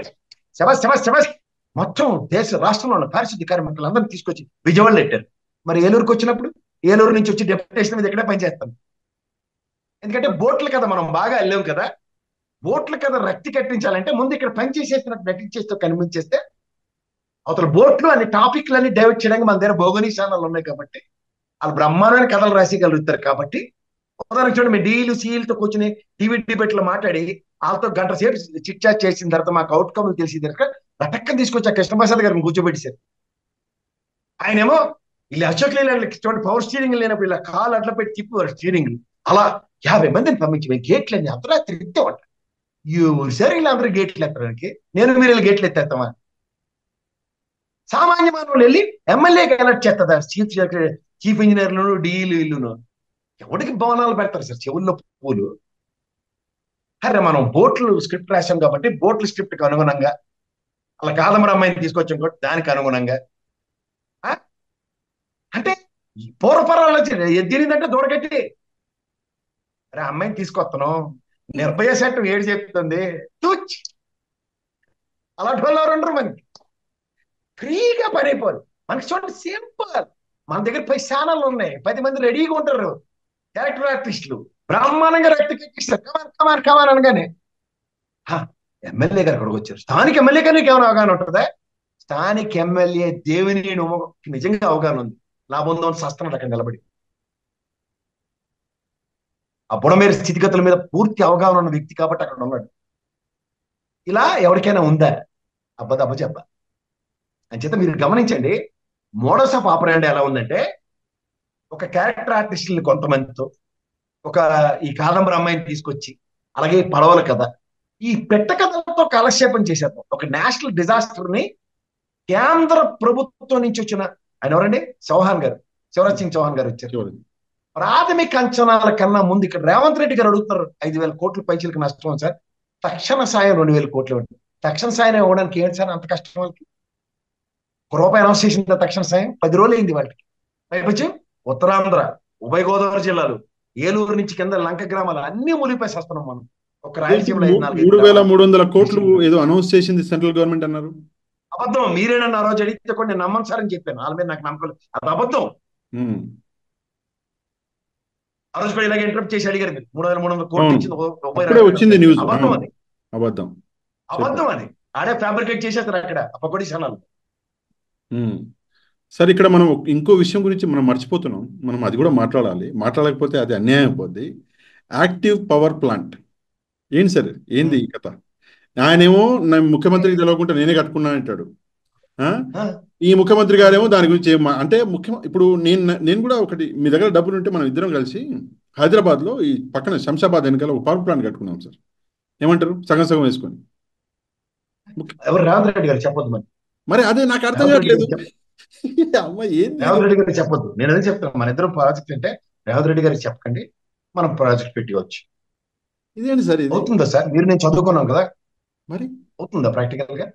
శబాస్ శబాస్ శబాస్, మొత్తం దేశ రాష్ట్రంలో ఉన్న పారిశుద్ధ్య కార్మికులు అందరినీ తీసుకొచ్చి విజయవాడలో పెట్టారు. మరి ఏలూరుకి వచ్చినప్పుడు ఏలూరు నుంచి వచ్చి డెప్యుటేషన్ మీద ఇక్కడే పనిచేస్తాం. ఎందుకంటే బోట్ల కదా మనం బాగా వెళ్ళాం కదా. బోట్ల కదా రక్తి కట్టించాలంటే ముందు ఇక్కడ పని చేసేస్తున్నట్టు నటించేస్తూ కనిపించేస్తే అవతల బోట్లు అన్ని టాపిక్లన్నీ డైవర్ట్ చేయడానికి మన దగ్గర భోగనీ ఛానల్ ఉన్నాయి కాబట్టి వాళ్ళు బ్రహ్మాండమైన కథలు రాసేయగలుగుతారు. కాబట్టి ఉదాహరణ చూడండి, మీ డీలు సీలతో కూర్చుని టీవీ డిబేట్లో మాట్లాడి వాళ్ళతో గంట సేపు చిట్ చాట్ చేసిన తర్వాత మాకు అవుట్కమ్ తెలిసి దగ్గర రటక్కని తీసుకొచ్చి ఆ కృష్ణప్రసాద్ గారిని కూర్చోబెట్టేశారు. ఆయనేమో ఇలా అశోక్ లేలాంటి చూడండి, పవర్ స్టీరింగ్ లేనప్పుడు ఇలా కాలు అట్లా పెట్టి తిప్పేవారు స్టీరింగ్. అలా 50 మందిని పంపించి గేట్లన్నీ అర్ధరాత్రి ఎత్తేవాట. సరే ఇలా అందరూ గేట్లు ఎత్తడానికి నేను మీరు వెళ్ళి గేట్లు ఎత్తేస్తామా? సామాన్య మానవులు వెళ్ళి ఎమ్మెల్యేకి అలర్ట్ చేస్తుందా? చీఫ్ ఇంజనీర్లు డీలు ఇల్లును ఎవరికి భవనాలు పెడతారు సార్ చెవుల్లో పూలు? అరే మనం బోట్లు స్క్రిప్ట్ రాశాం కాబట్టి బోట్ల స్క్రిప్ట్ కి అనుగుణంగా అలా కాదమర అమ్మాయిని తీసుకొచ్చాం కాబట్టి దానికి అనుగుణంగా అంటే పూర్వపరాలు ఎద్దిరిందంటే దూడగట్టి అరే అమ్మాయిని తీసుకొస్తాను, నిర్భయ చట్టం ఏడు చెప్తుంది తూచ్ అలాంటి వాళ్ళు ఎవరు ఉండరు. మనకి ఫ్రీగా పని అయిపోదు. మనకి చూడండి సింపుల్, మన దగ్గర 10 ఛానళ్ళు ఉన్నాయి, 10 మంది రెడీగా ఉంటారు క్యారెక్టర్ ఆర్టిస్టులు, బ్రహ్మాండంగా రక్తకెక్కిస్తారు. కమాన్ కమాన్ కమాన్ అనగానే ఎమ్మెల్యే గారు అక్కడికి వచ్చారు. స్థానిక ఎమ్మెల్యే గారికి ఏమైనా అవగాహన ఉంటుందా? స్థానిక ఎమ్మెల్యే దేవినేని ఉమకి నిజంగా అవగాహన ఉంది. నా బంధువుని సస్తున్నాడు అక్కడ నిలబడి. ఆ బుడమేరు స్థితిగతుల మీద పూర్తి అవగాహన ఉన్న వ్యక్తి కాబట్టి అక్కడ ఉన్నాడు. ఇలా ఎవరికైనా ఉందా? అబ్బదబ్బ చెప్ప. అంచేత మీరు గమనించండి, మోడస్ ఆఫ్ ఆపరేండి ఎలా ఉందంటే, ఒక క్యారెక్టర్ ఆర్టిస్టులు కొంతమందితో, ఒక ఈ కాదంబరి అమ్మాయిని తీసుకొచ్చి, అలాగే ఈ పడవల కథ, ఈ పెట్ట కథలతో కాలక్షేపం చేసేద్దాం. ఒక నేషనల్ డిజాస్టర్ ని కేంద్ర ప్రభుత్వం నుంచి వచ్చిన ఆయన ఎవరండి, చౌహాన్ గారు, శివరాజ్ సింగ్ చౌహాన్ గారు వచ్చారు. చివరి ప్రాథమిక అంచనాల కన్నా ముందు ఇక్కడ రేవంత్ రెడ్డి గారు అడుగుతున్నారు 5,000 కోట్ల పైచలకు నష్టం సార్, తక్షణ సాయం 2,000 కోట్లు ఇవ్వండి. తక్షణ సాయం ఇవ్వడానికి ఏంటి సార్ అంత కష్టం? వాళ్ళకి రూపాయి అనౌన్స్ చేసిన తక్షణ సాయం 10 రోజులు అయింది వాళ్ళకి. పైపచ్చి ఉత్తరాంధ్ర, ఉభయ గోదావరి జిల్లాలు, ఏలూరు నుంచి కింద లంక గ్రామాలు అన్ని మునిగిపోయి వస్తున్నాం మనం. ఒక రాయలసీమలో 5-4 3,300 కోట్లు ఏదో అనౌన్స్ చేసింది సెంట్రల్ గవర్నమెంట్ అన్నారు. అబద్ధం. మీరేనన్న ఆ రోజు అడిగితే కూడా నేను నమ్మను సార్ అని చెప్పాను. వాళ్ళ మీద నాకు నమ్మకం లేదు, అది అబద్ధం. ఆ రోజు కూడా ఇలాగ ఇంటరప్ట్ చేసి అడిగారు మీరు 3,300 కోట్లు ఇచ్చింది అప్పుడే వచ్చింది న్యూస్. అబద్ధం అది, అబద్ధం అబద్ధం అది. ఆడే ఫ్యాబ్రికేట్ చేసేస్తారు అక్కడ పకోడీ ఛానల్. సరే, ఇక్కడ మనం ఇంకో విషయం గురించి మనం మర్చిపోతున్నాం. మనం అది కూడా మాట్లాడాలి. మాట్లాడకపోతే అది అన్యాయం అయిపోద్ది. యాక్టివ్ పవర్ ప్లాంట్ ఏంటి సార్? ఏంది ఈ కథ? ఆయనేమో ముఖ్యమంత్రికి తెలియకుండా నేనే కట్టుకున్నా అంటాడు. ఈ ముఖ్యమంత్రి గారేమో దాని గురించి అంటే ఇప్పుడు నేను కూడా ఒకటి, మీ దగ్గర డబ్బులు ఉంటే మనం ఇద్దరం కలిసి హైదరాబాద్లో ఈ పక్కన శంషాబాద్ వెనకాల ఒక పవర్ ప్లాంట్ కట్టుకున్నాం సార్. ఏమంటారు? సగం సగం వేసుకొని. ఎవరు? రేవంత్ రెడ్డి గారు చెప్పొద్దు మరి అదే నాకు అర్థం కావట్లేదు. అమ్మ ఏంది? రేవంత్ రెడ్డి గారికి చెప్పొద్దు. నేను అదే చెప్తాను, మన ఇద్దరం ప్రాజెక్ట్ అంటే రేవంత్ రెడ్డి గారికి చెప్పకండి, మనం ప్రాజెక్ట్ పెట్టవచ్చు. ఇదేంటి సార్? ఇది అవుతుందా సార్? మీరు నేను చదువుకున్నాం కదా, మరి అవుతుందా ప్రాక్టికల్ గా?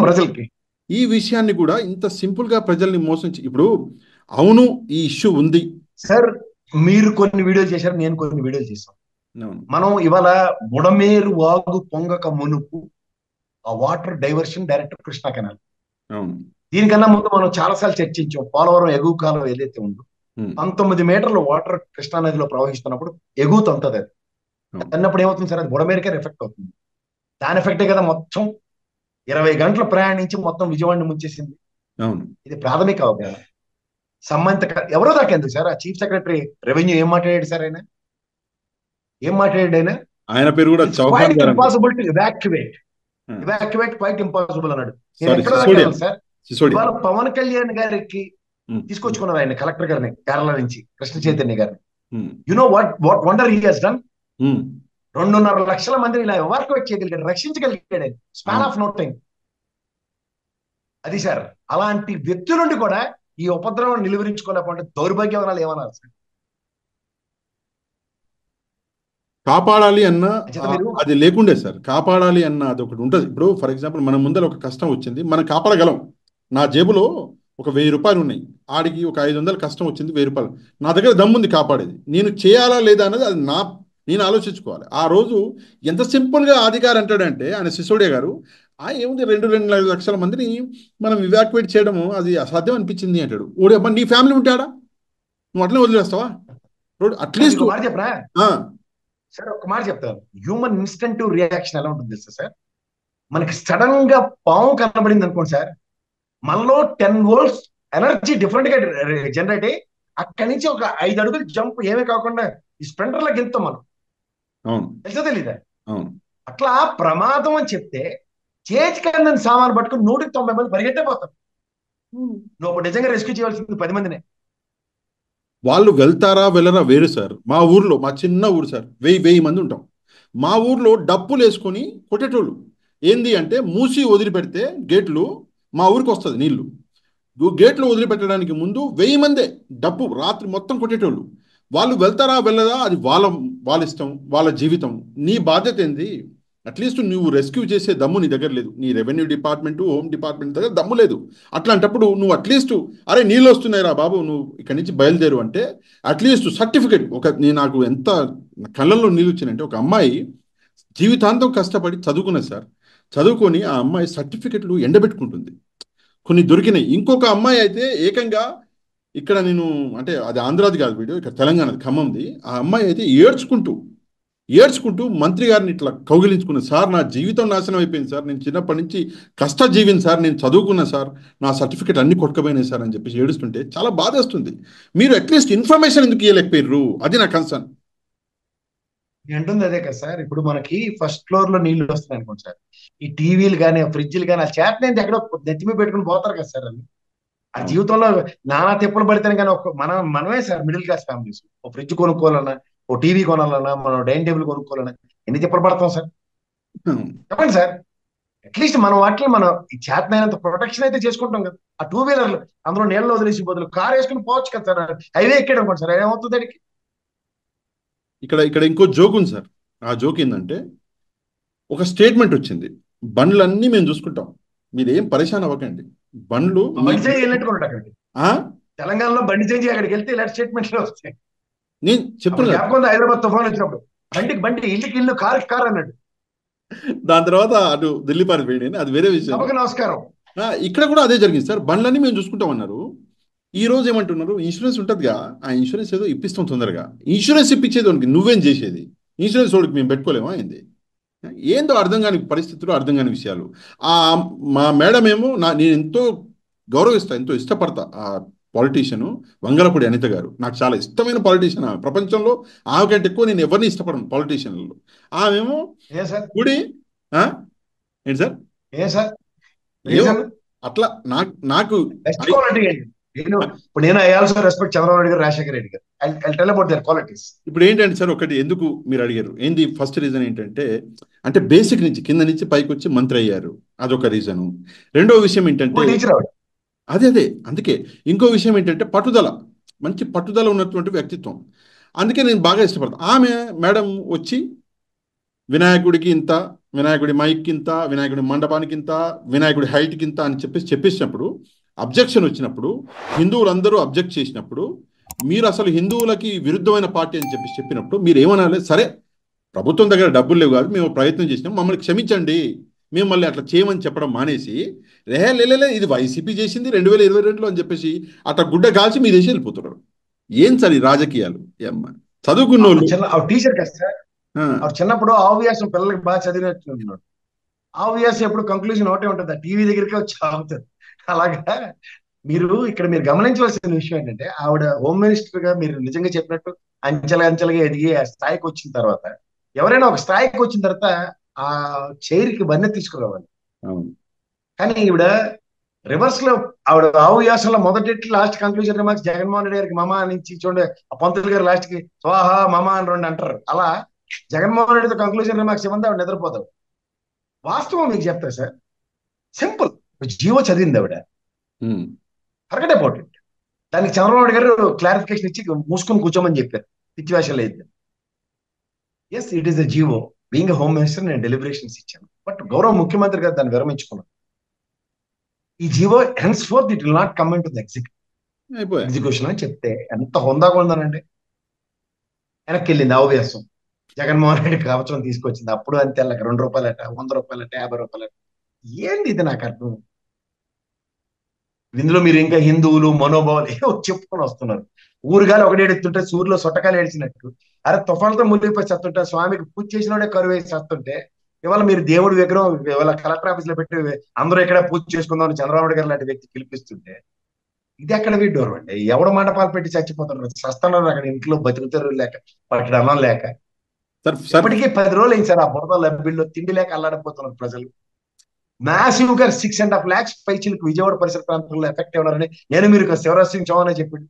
ప్రజలకి ఈ విషయాన్ని కూడా ఇంత సింపుల్ గా ప్రజల్ని మోసం ఇప్పుడు అవును ఈ ఇష్యూ ఉంది సార్. మీరు కొన్ని వీడియోలు చేశారు, నేను కొన్ని వీడియోలు చేశాను. మనం ఇవాళ బుడమేరు వాగు పొంగక మునుపు ఆ water diversion direct Krishna canal. దీనికన్నా ముందు మనం చాలాసార్లు చర్చించాం. పోలవరం ఎగువ కాలం ఏదైతే ఉందో 19 మీటర్ల వాటర్ కృష్ణా నదిలో ప్రవహిస్తున్నప్పుడు ఎగువ తంతది. అది అన్నప్పుడు ఏమవుతుంది సార్? అది బుడమేరుకే ఎఫెక్ట్ అవుతుంది. దాని ఎఫెక్టే కదా మొత్తం 20 గంటలు ప్రయాణించి మొత్తం విజయవాడని ముంచేసింది. ఇది ప్రాథమిక అవగాహన. సంబంధిత ఎవరో దాకా ఎందుకు సార్? ఆ చీఫ్ సెక్రటరీ రెవెన్యూ ఏం మాట్లాడాడు సార్? ఏం మాట్లాడాడు? ఆయన పేరు కూడా impossible to evacuate quite impossible అన్నాడు. సార్ ఇవాళ పవన్ కళ్యాణ్ గారికి తీసుకొచ్చుకున్నారు ఆయన, కలెక్టర్ గారిని కేరళ నుంచి, కృష్ణ చైతన్య గారిని. You know what wonder he has done? 2.5 లక్షల మందిని ఇలా ఎవాక్యువేట్ చేయగలిగాడు, రక్షించగలిగాడు స్పాన్ ఆఫ్ నో టైం. అది సార్, అలాంటి వ్యక్తుల నుండి కూడా ఈ ఉపద్రవం నిలువరించుకోలేకపోతే దౌర్భాగ్యవనాలు ఏమన్నారు సార్? కాపాడాలి అన్న అది లేకుండే సార్. కాపాడాలి అన్న అది ఒకటి ఉంటుంది. ఇప్పుడు ఫర్ ఎగ్జాంపుల్ మన ముందర ఒక కష్టం వచ్చింది, మనం కాపాడగలం. నా జేబులో ఒక 1,000 రూపాయలు ఉన్నాయి, ఆడికి ఒక 500 కష్టం వచ్చింది, 1,000 రూపాయలు నా దగ్గర దమ్ముంది కాపాడేది. నేను చేయాలా లేదా అనేది అది నేను ఆలోచించుకోవాలి. ఆ రోజు ఎంత సింపుల్గా అధికారి అంటాడంటే ఆయన సిసోడియా గారు, ఏముంది 2.5 లక్షల మందిని మనం ఇవాక్యువేట్ చేయడము అది అసాధ్యం అనిపించింది అంటాడు. ఓడి అబ్బా, నీ ఫ్యామిలీ ఉంటాడా? నువ్వు అట్లనే వదిలేస్తావా? అట్లీస్ట్ చెప్పరా సార్, ఒక మాట చెప్తాను. హ్యూమన్ ఇన్స్టంటివ్ రియాక్షన్ ఎలా ఉంటుంది తెలుసా సార్? మనకి సడన్ గా పాము కనబడింది అనుకోండి సార్, మనలో 10 వోల్ట్స్ ఎనర్జీ డిఫరెంట్ గా జనరేట్ అయ్యి అక్కడి నుంచి ఒక 5 అడుగులు జంప్ ఏమీ కాకుండా ఈ స్ప్రింటర్ లా గెలుతాం మనం. తెలుసా తెలీదా? అట్లా ప్రమాదం అని చెప్తే చేతికందని సామాను పట్టుకుని 190 మంది పరిగెట్టే పోతారు. నువ్వు నిజంగా రెస్క్యూ చేయవలసింది 10 మందినే. వాళ్ళు వెళ్తారా వెళ్ళరా వేరు సార్. మా ఊర్లో, మా చిన్న ఊరు సార్, 1000 మంది ఉంటాం. మా ఊర్లో డప్పులు వేసుకొని కొట్టేటోళ్ళు. ఏంది అంటే మూసి వదిలిపెడితే గేట్లు మా ఊరికి వస్తుంది నీళ్లు. గేట్లు వదిలిపెట్టడానికి ముందు 1000 మందే డప్పు రాత్రి మొత్తం కొట్టేటోళ్ళు. వాళ్ళు వెళ్తారా వెళ్ళదా అది వాళ్ళ ఇష్టం, వాళ్ళ జీవితం. నీ బాధ్యత ఏంది? అట్లీస్ట్ నువ్వు రెస్క్యూ చేసే దమ్ము నీ దగ్గర లేదు. నీ రెవెన్యూ డిపార్ట్మెంట్, హోమ్ డిపార్ట్మెంట్ దగ్గర దమ్ము లేదు. అట్లాంటప్పుడు నువ్వు అట్లీస్ట్ అరే నీళ్ళు వస్తున్నాయి రా బాబు, నువ్వు ఇక్కడి నుంచి బయలుదేరు అంటే అట్లీస్ట్ సర్టిఫికేట్ నాకు ఎంత కళ్ళల్లో నీళ్ళు వచ్చినాయంటే, ఒక అమ్మాయి జీవితాంతం కష్టపడి చదువుకున్నది సార్. చదువుకొని ఆ అమ్మాయి సర్టిఫికెట్లు ఎండబెట్టుకుంటుంది. కొన్ని దొరికినాయి. ఇంకొక అమ్మాయి అయితే ఏకంగా ఇక్కడ నేను అంటే అది ఆంధ్రాది కాదు వీడియో, ఇక్కడ తెలంగాణది, ఖమ్మంది. ఆ అమ్మాయి అయితే ఏడ్చుకుంటూ ఏడ్చుకుంటూ మంత్రి గారిని ఇట్లా కౌగిలించుకున్న, సార్ నా జీవితం నాశనం అయిపోయింది సార్, నేను చిన్నప్పటి నుంచి కష్టజీవిని సార్, నేను చదువుకున్నా సార్, నా సర్టిఫికేట్ అన్ని కొట్టుకుపోయినాయి సార్ అని చెప్పేసి ఏడుస్తుంటే చాలా బాధేస్తుంది. మీరు అట్లీస్ట్ ఇన్ఫర్మేషన్ ఎందుకు ఇవ్వలేకపోయారు, అది నా కన్సర్న్. నేను అంటుంది అదే కదా సార్. ఇప్పుడు మనకి ఫస్ట్ ఫ్లోర్ లో నీళ్లు వస్తున్నాయి అనుకోండి సార్, ఈ టీవీలు కానీ ఫ్రిడ్జ్లు కానీ ఆ చేతనైంది ఎక్కడో నెత్తిమీ పెట్టుకుని పోతారు కదా సార్. ఆ అవును. జీవితంలో నానా తిప్పలు పడితేనే కానీ మనమే సార్ మిడిల్ క్లాస్ ఫ్యామిలీస్ ఓ ఫ్రిడ్జ్ కొనుక్కోవాలన్నా, ఓ టీవీ కొనాలన్నా, మనం డైనింగ్ టేబుల్ కొనుక్కోవాలన్నా ఎన్ని తిప్పలు పడతాం సార్? అవును. చెప్పండి సార్. అట్లీస్ట్ మనం వాటిని మనం ఈ చేతనైనంత ప్రొటెక్షన్ అయితే చేసుకుంటాం కదా. ఆ టూ వీలర్లు అందులో నీళ్ళలో వదిలేసి బదులు కార్ వేసుకుని పోవచ్చు కదా సార్. హైవే ఎక్కాడు అనుకోండి సార్, ఏమవుతుంది దానికి? ఇక్కడ ఇక్కడ ఇంకో జోక్ ఉంది సార్. ఆ జోక్ ఏంటంటే, ఒక స్టేట్మెంట్ వచ్చింది, బండ్లన్నీ మేము చూసుకుంటాం, మీరేం పరేషాన్ అవ్వకండి, బండ్లు బండి మీకు. చేంజ్ వెళ్ళినట్టుకున్నాడు అక్కడికి. ఆ? తెలంగాణలో బండి చేంజ్ అక్కడికి వెళ్తే ఇలాంటి స్టేట్మెంట్లు వస్తాయి. నేను అప్పుడు చెప్తున్నా కదా. జ్ఞాపకం ఉంది హైదరాబాద్ తుఫాన్ వచ్చినప్పుడు, బండికి బండి, ఇల్లుకి ఇల్లు, కారుకి కారు అన్నాడు. దాని తర్వాత అటు ఢిల్లీ పారిపోయింది, అది వేరే విషయం. సభకు నమస్కారం. ఇక్కడ కూడా అదే జరిగింది సార్, బండ్లన్నీ మేము చూసుకుంటాం అన్నారు. ఈ రోజు ఏమంటున్నారు, ఇన్సూరెన్స్ ఉంటుందిగా, ఆ ఇన్సూరెన్స్ ఏదో ఇప్పిస్తాం తొందరగా. ఇన్సూరెన్స్ ఇప్పించేది వానికి నువ్వేం చేసేది? ఇన్సూరెన్స్ వాడికి మేము పెట్టుకోలేమా ఏంది? ఏందో అర్థం కాని పరిస్థితులు, అర్థం కాని విషయాలు. ఆ మా మేడం ఏమో, నేను ఎంతో గౌరవిస్తా, ఎంతో ఇష్టపడతా ఆ పాలిటీషియన్ వంగలపూడి అనిత గారు. నాకు చాలా ఇష్టమైన పాలిటీషియన్ ఆమె. ప్రపంచంలో ఆమె కంటే ఎక్కువ నేను ఎవరిని ఇష్టపడను పాలిటీషియన్లలో. ఆమెమో ఏ సార్? గుడి. ఆ? ఏంటి సార్? ఏ సార్ ఏమో రీజన్? అట్లా నాకు నాకు బెస్ట్ క్వాలిటీ ఏంటి? నేను I also respect Chandrababu Naidu గారు, రాజశేఖర రెడ్డి గారు. I tell about their qualities. ఇప్పుడు ఏంటంటే సార్, ఒకటి ఎందుకు మీరు అడిగారు ఏంది, ఫస్ట్ రీజన్ ఏంటంటే, అంటే బేసిక్ నుంచి కింద నుంచి పైకి వచ్చి మంత్రి అయ్యారు, అదొక రీజను. రెండో విషయం ఏంటంటే, టీచర్ ఆవిడ. అదే అందుకే ఇంకో విషయం ఏంటంటే పట్టుదల, మంచి పట్టుదల ఉన్నటువంటి వ్యక్తిత్వం. అందుకే నేను బాగా ఇష్టపడతాను. ఆమె మేడం వచ్చి వినాయకుడికి ఇంత, వినాయకుడి మైక్ ఇంత, వినాయకుడి మండపానికి ఇంత, వినాయకుడి హైట్కి ఇంత అని చెప్పేసినప్పుడు, అబ్జెక్షన్ వచ్చినప్పుడు, హిందువులందరూ అబ్జెక్ట్ చేసినప్పుడు, మీరు అసలు హిందువులకి విరుద్ధమైన పార్టీ అని చెప్పినప్పుడు మీరు ఏమనాలి? సరే, ప్రభుత్వం దగ్గర డబ్బులు లేవు కాదు, మేము ప్రయత్నం చేసినాం, మమ్మల్ని క్షమించండి, మేము మళ్ళీ అట్లా చేయమని చెప్పడం మానేసి, లేలే ఇది వైసీపీ చేసింది 2022లో అని చెప్పేసి అట్లా గుడ్డ కాల్చి మీరు వేసి వెళ్ళిపోతున్నారు. ఏం సార్ ఈ రాజకీయాలు? ఏమ్మా చదువుకున్న వాళ్ళు. ఆవిడ టీచర్ కదా సార్. ఆవిడ చిన్నప్పుడు ఆవ్యాసం పిల్లలకి బాగా చదివినట్టున్నాడు. ఆవ్యాసం ఎప్పుడు కంక్లూజన్ ఒకటే ఉంటుంది, ఆ టీవీ దగ్గరికి వచ్చి ఆగుతుంది. అలాగా మీరు గమనించవలసిన విషయం ఏంటంటే, ఆవిడ హోమ్ మినిస్టర్ గా మీరు నిజంగా చెప్పినట్టు అంచెలుగా ఎదిగి ఆ స్థాయికి వచ్చిన తర్వాత, ఎవరైనా ఒక స్థాయికి వచ్చిన తర్వాత ఆ చైర్కి వన్నె తీసుకురావాలి. అవును. కానీ ఈవిడ రివర్స్ లో, ఆవిడ ఆవు వ్యాసంలో మొదటి last conclusion remarks Jaganmohan Reddy గారికి మమా నుంచి చూడండి, ఆ పంతులు గారు లాస్ట్ కి స్వాహా మమా అని రెండు అంటారు. అలా జగన్మోహన్ రెడ్డితో కంక్లూజన్ రిమార్క్స్ ఇవ్వండి, ఆవిడ నిద్రపోతాడు. వాస్తవం మీకు చెప్తా సార్, సింపుల్. జీవో చదివింది ఆవిడ, ఫర్గెట్ అబౌట్ ఇట్. దానికి చంద్రబాబు నాయుడు గారు క్లారిఫికేషన్ ఇచ్చి మూసుకుని కూర్చోమని చెప్పారు, సిచ్యువేషన్ లేదు. Yes, it is the GO. Being home minister నేను డెలిబరేషన్స్ ఇచ్చాను, బట్ గౌరవ ముఖ్యమంత్రి గారు దాన్ని విరమించుకున్నాను. ఈ GO henceforth it will not come into the execution అని చెప్తే ఎంత హోందాగా ఉందనండి. వెనక్కి వెళ్ళింది అవవ్యాసం. జగన్మోహన్ రెడ్డి కవచం తీసుకొచ్చింది. అప్పుడు అంతే, ₹2, ₹100, ₹50. ఏంది ఇది? నాకు అర్థం. ఇందులో మీరు ఇంకా హిందువులు మనోభావాలు ఏవో చెప్పుకొని వస్తున్నారు. ఊరుగాలి ఒకటేడుతుంటే సూర్యులో సొట్టకాలు ఏడ్చినట్టు, అరే తుఫాన్తో మునిగిపోయి చస్తుంటే, స్వామికి పూజ చేసినోడే కరువు వేసి చస్తుంటే, ఇవాళ మీరు దేవుడి విగ్రహం ఇవాళ కలెక్టర్ ఆఫీస్ లో పెట్టి అందరూ ఇక్కడ పూజ చేసుకుందాం అని చంద్రబాబు గారు లాంటి వ్యక్తి పిలిపిస్తుంటే, ఇది ఎక్కడ విడ్డూరం అండి? ఎవడ మండపాలు పెట్టి చచ్చిపోతున్నారు, సస్తున్నారు అక్కడ ఇంట్లో, బతుకుతారు లేక, పట్టడం అన్నం లేక. ఇప్పటికీ 10 రోజులు అయింది సార్ ఆ బురద లబ్బిల్లో తిండి లేక అల్లాడిపోతున్నారు ప్రజలు. మ్యాసివ్ గా 6.5 lakhs పైచీలకు విజయవాడ పరిసర ప్రాంతంలో ఎఫెక్ట్ అవ్వాలని నేను మీరు శివరాజ్ సింగ్ చౌహాన్ అని చెప్పింది.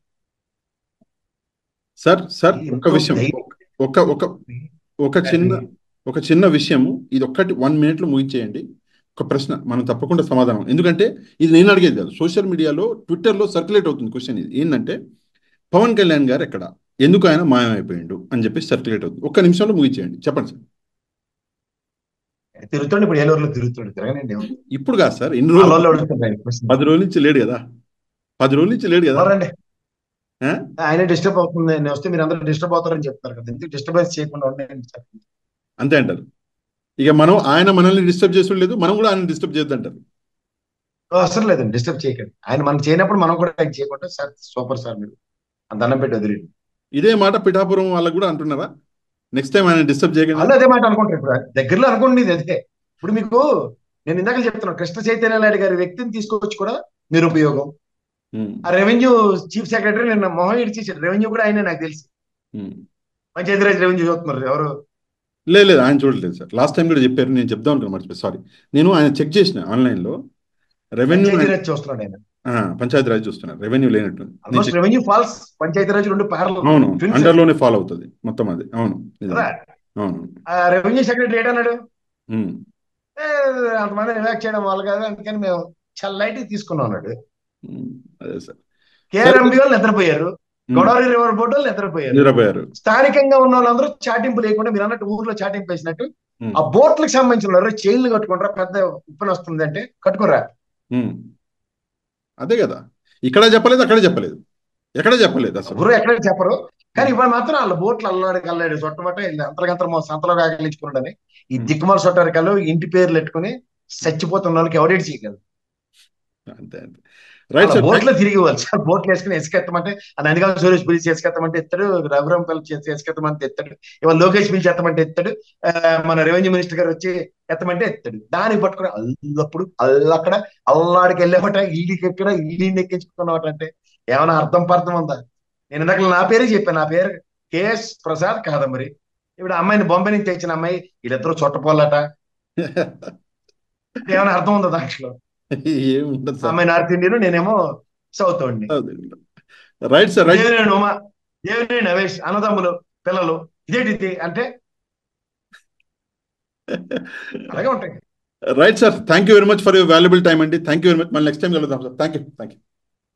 సార్ ఒక విషయం, ఒక ఒక ఒక చిన్న ఒక చిన్న విషయము, ఇది ఒక్కటి 1 minute లో ముగించేయండి. ఒక ప్రశ్న మనం తప్పకుండా సమాధానం, ఎందుకంటే ఇది నేను అడిగేది కాదు, సోషల్ మీడియాలో ట్విట్టర్లో సర్క్యులేట్ అవుతుంది క్వశ్చన్. ఇది ఏంటంటే, పవన్ కళ్యాణ్ గారు ఎక్కడ, ఎందుకు ఆయన మాయమైపోయిండు అని చెప్పి సర్క్యులేట్ అవుతుంది. ఒక్క నిమిషంలో ముగించేయండి, చెప్పండి సార్. తిరుగుతుండే, ఇప్పుడు ఏలూరులో తిరగనండి. ఇప్పుడు కాదు సార్, ఇన్ని రోజులు 10 రోజుల నుంచి లేడు కదా, 10 రోజుల నుంచి లేడు కదా. ఆయన డిస్టర్బ్ అవుతుంది, నేను వస్తే మీరు అందరూ డిస్టర్బ్ అవుతారని చెప్తారు కదా, ఎందుకు డిస్టర్బెన్స్ చేయకుండా ఉండండి. అంతే అంటారు. ఇక మనం మనల్ని డిస్టర్బ్ చేసడం లేదు, మనం కూడా ఆయన డిస్టర్బ్ చేద్దంటారు. అవసరం లేదండి, డిస్టర్బ్ చేయకండి. ఆయన మనం చేయనప్పుడు మనం కూడా ఆయన చేయకుండా, సార్ సూపర్ సార్ మీరు దండం పెట్టి వదిలేండి. ఇదే మాట పిఠాపురం వాళ్ళకు కూడా అంటున్నారా? నెక్స్ట్ టైం ఆయన డిస్టర్బ్ చేయకండి. వాళ్ళు అదే మాట అనుకుంటారు. ఇప్పుడు దగ్గరలో అనుకోండి ఇది అదే. ఇప్పుడు మీకు నేను ఇందాక చెప్తున్నాను, కృష్ణ చైతన్య నాయుడు గారి వ్యక్తిని తీసుకొచ్చి కూడా నిరుపయోగం. ఆ రెవెన్యూ చీఫ్ సెక్రటరీ నిన్న మొహం ఇడిచేసాడు. రెవెన్యూ కూడా ఆయనే నాకు తెలిసి. పంచాయతీరాజ్ రెవెన్యూ చూస్తున్నారు ఎవరు? లేదు ఆయన చూడలేదు సార్. లాస్ట్ టైం కూడా చెప్పారు, నేను చెప్దాం అనుకున్నాను మర్చిపోయి, సారీ. నేను ఆయన చెక్ చేసిన ఆన్లైన్లో రెవెన్యూ. పంచాయతీరాజ్ చూస్తున్నాడు ఆయన. పంచాయతీరాజ్ చూస్తున్నారు, రెవెన్యూ లేనట్టుంది. రెవెన్యూ ఫాల్స్, పంచాయతీరాజ్ రెండు ప్యారల్. అవును, అండర్లోనే ఫాలో అవుతుంది మొత్తం అది. అవును అవును. రెవెన్యూ సెక్రటరీ ఏడన్నాడు, అంతమంది రిలాక్స్ చేయడం వాళ్ళు కాదు, అందుకని మేము చాలా లైట్ తీసుకున్నాం అన్నాడు. అదే సార్. కేఆర్ఎంబి వాళ్ళు నిద్రపోయారు, గోదావరి రివర్ బోర్డు వాళ్ళు నిద్రపోయారు. స్థానికంగా ఉన్న వాళ్ళందరూ చాటింపు లేకుండా మీరు అన్నట్టు ఊర్లో చాటింపు వేసినట్టు ఆ బోట్లకు సంబంధించిన చైన్లు కట్టుకుంటారా, పెద్ద ఉప్పని వస్తుంది అంటే కట్టుకోరా. అదే కదా, ఇక్కడ చెప్పలేదు, అక్కడ చెప్పలేదు, ఎక్కడ చెప్పలేదు అసలు, ఎవరు ఎక్కడ చెప్పరు. కానీ ఇవాళ మాత్రం వాళ్ళ బోట్లు అల్లాడు చుట్టమట అంతర్గంతరం సంతలో కాగలించుకున్నాడని ఈ దిక్కుమాల చుట్టారికల్లో ఇంటి పేర్లు పెట్టుకుని చచ్చిపోతున్న వాళ్ళకి ఎవడేటి చేయగలరు. అంతే అంతే. Right sir. బోట్లో తిరిగి ఇవ్వాలి సార్. బోట్లు వేసుకుని ఎసుకెత్తమంటే ఆ నందిగామ సురేష్ పిలిచి ఎసుకెత్తమంటే ఎత్తాడు, రఘురామ్ పిలిచి ఎసుకెత్తమంటే ఎత్తాడు, ఇవాళ లోకేష్ పిలిచి ఎత్తమంటే ఎత్తాడు, మన రెవెన్యూ మినిస్టర్ గారు వచ్చి ఎత్తమంటే ఎత్తాడు. దానికి పట్టుకుని అల్లప్పుడు అక్కడ అల్లాడికి వెళ్ళామట, ఈడికి ఎక్కడ ఈడిని ఎక్కించుకున్నామట. అంటే ఏమైనా అర్థం పర్థం ఉందా? నేను ఇందాక నా పేరే చెప్పాను, నా పేరు కేఎస్ ప్రసాద్ కాదంబరి. ఇప్పుడు అమ్మాయిని బొంబాయి నుంచి తెచ్చిన అమ్మాయి, వీళ్ళిద్దరూ చుట్టపోలట. ఏమైనా అర్థం ఉందా దాంట్లో? అమ్మాయి నార్త్ ఇండియన్, నేనేమో south Indian. Right sir. Devineni Uma, Devineni Navesh, అన్నదమ్ములు పిల్లలు, ఇదేంటి అంటే అలాగే ఉంటాయి. Right sir. Thank you very much for your valuable time అండి. Thank you very much. మళ్ళీ నెక్స్ట్ టైం కలుద్దాం సార్. Thank you.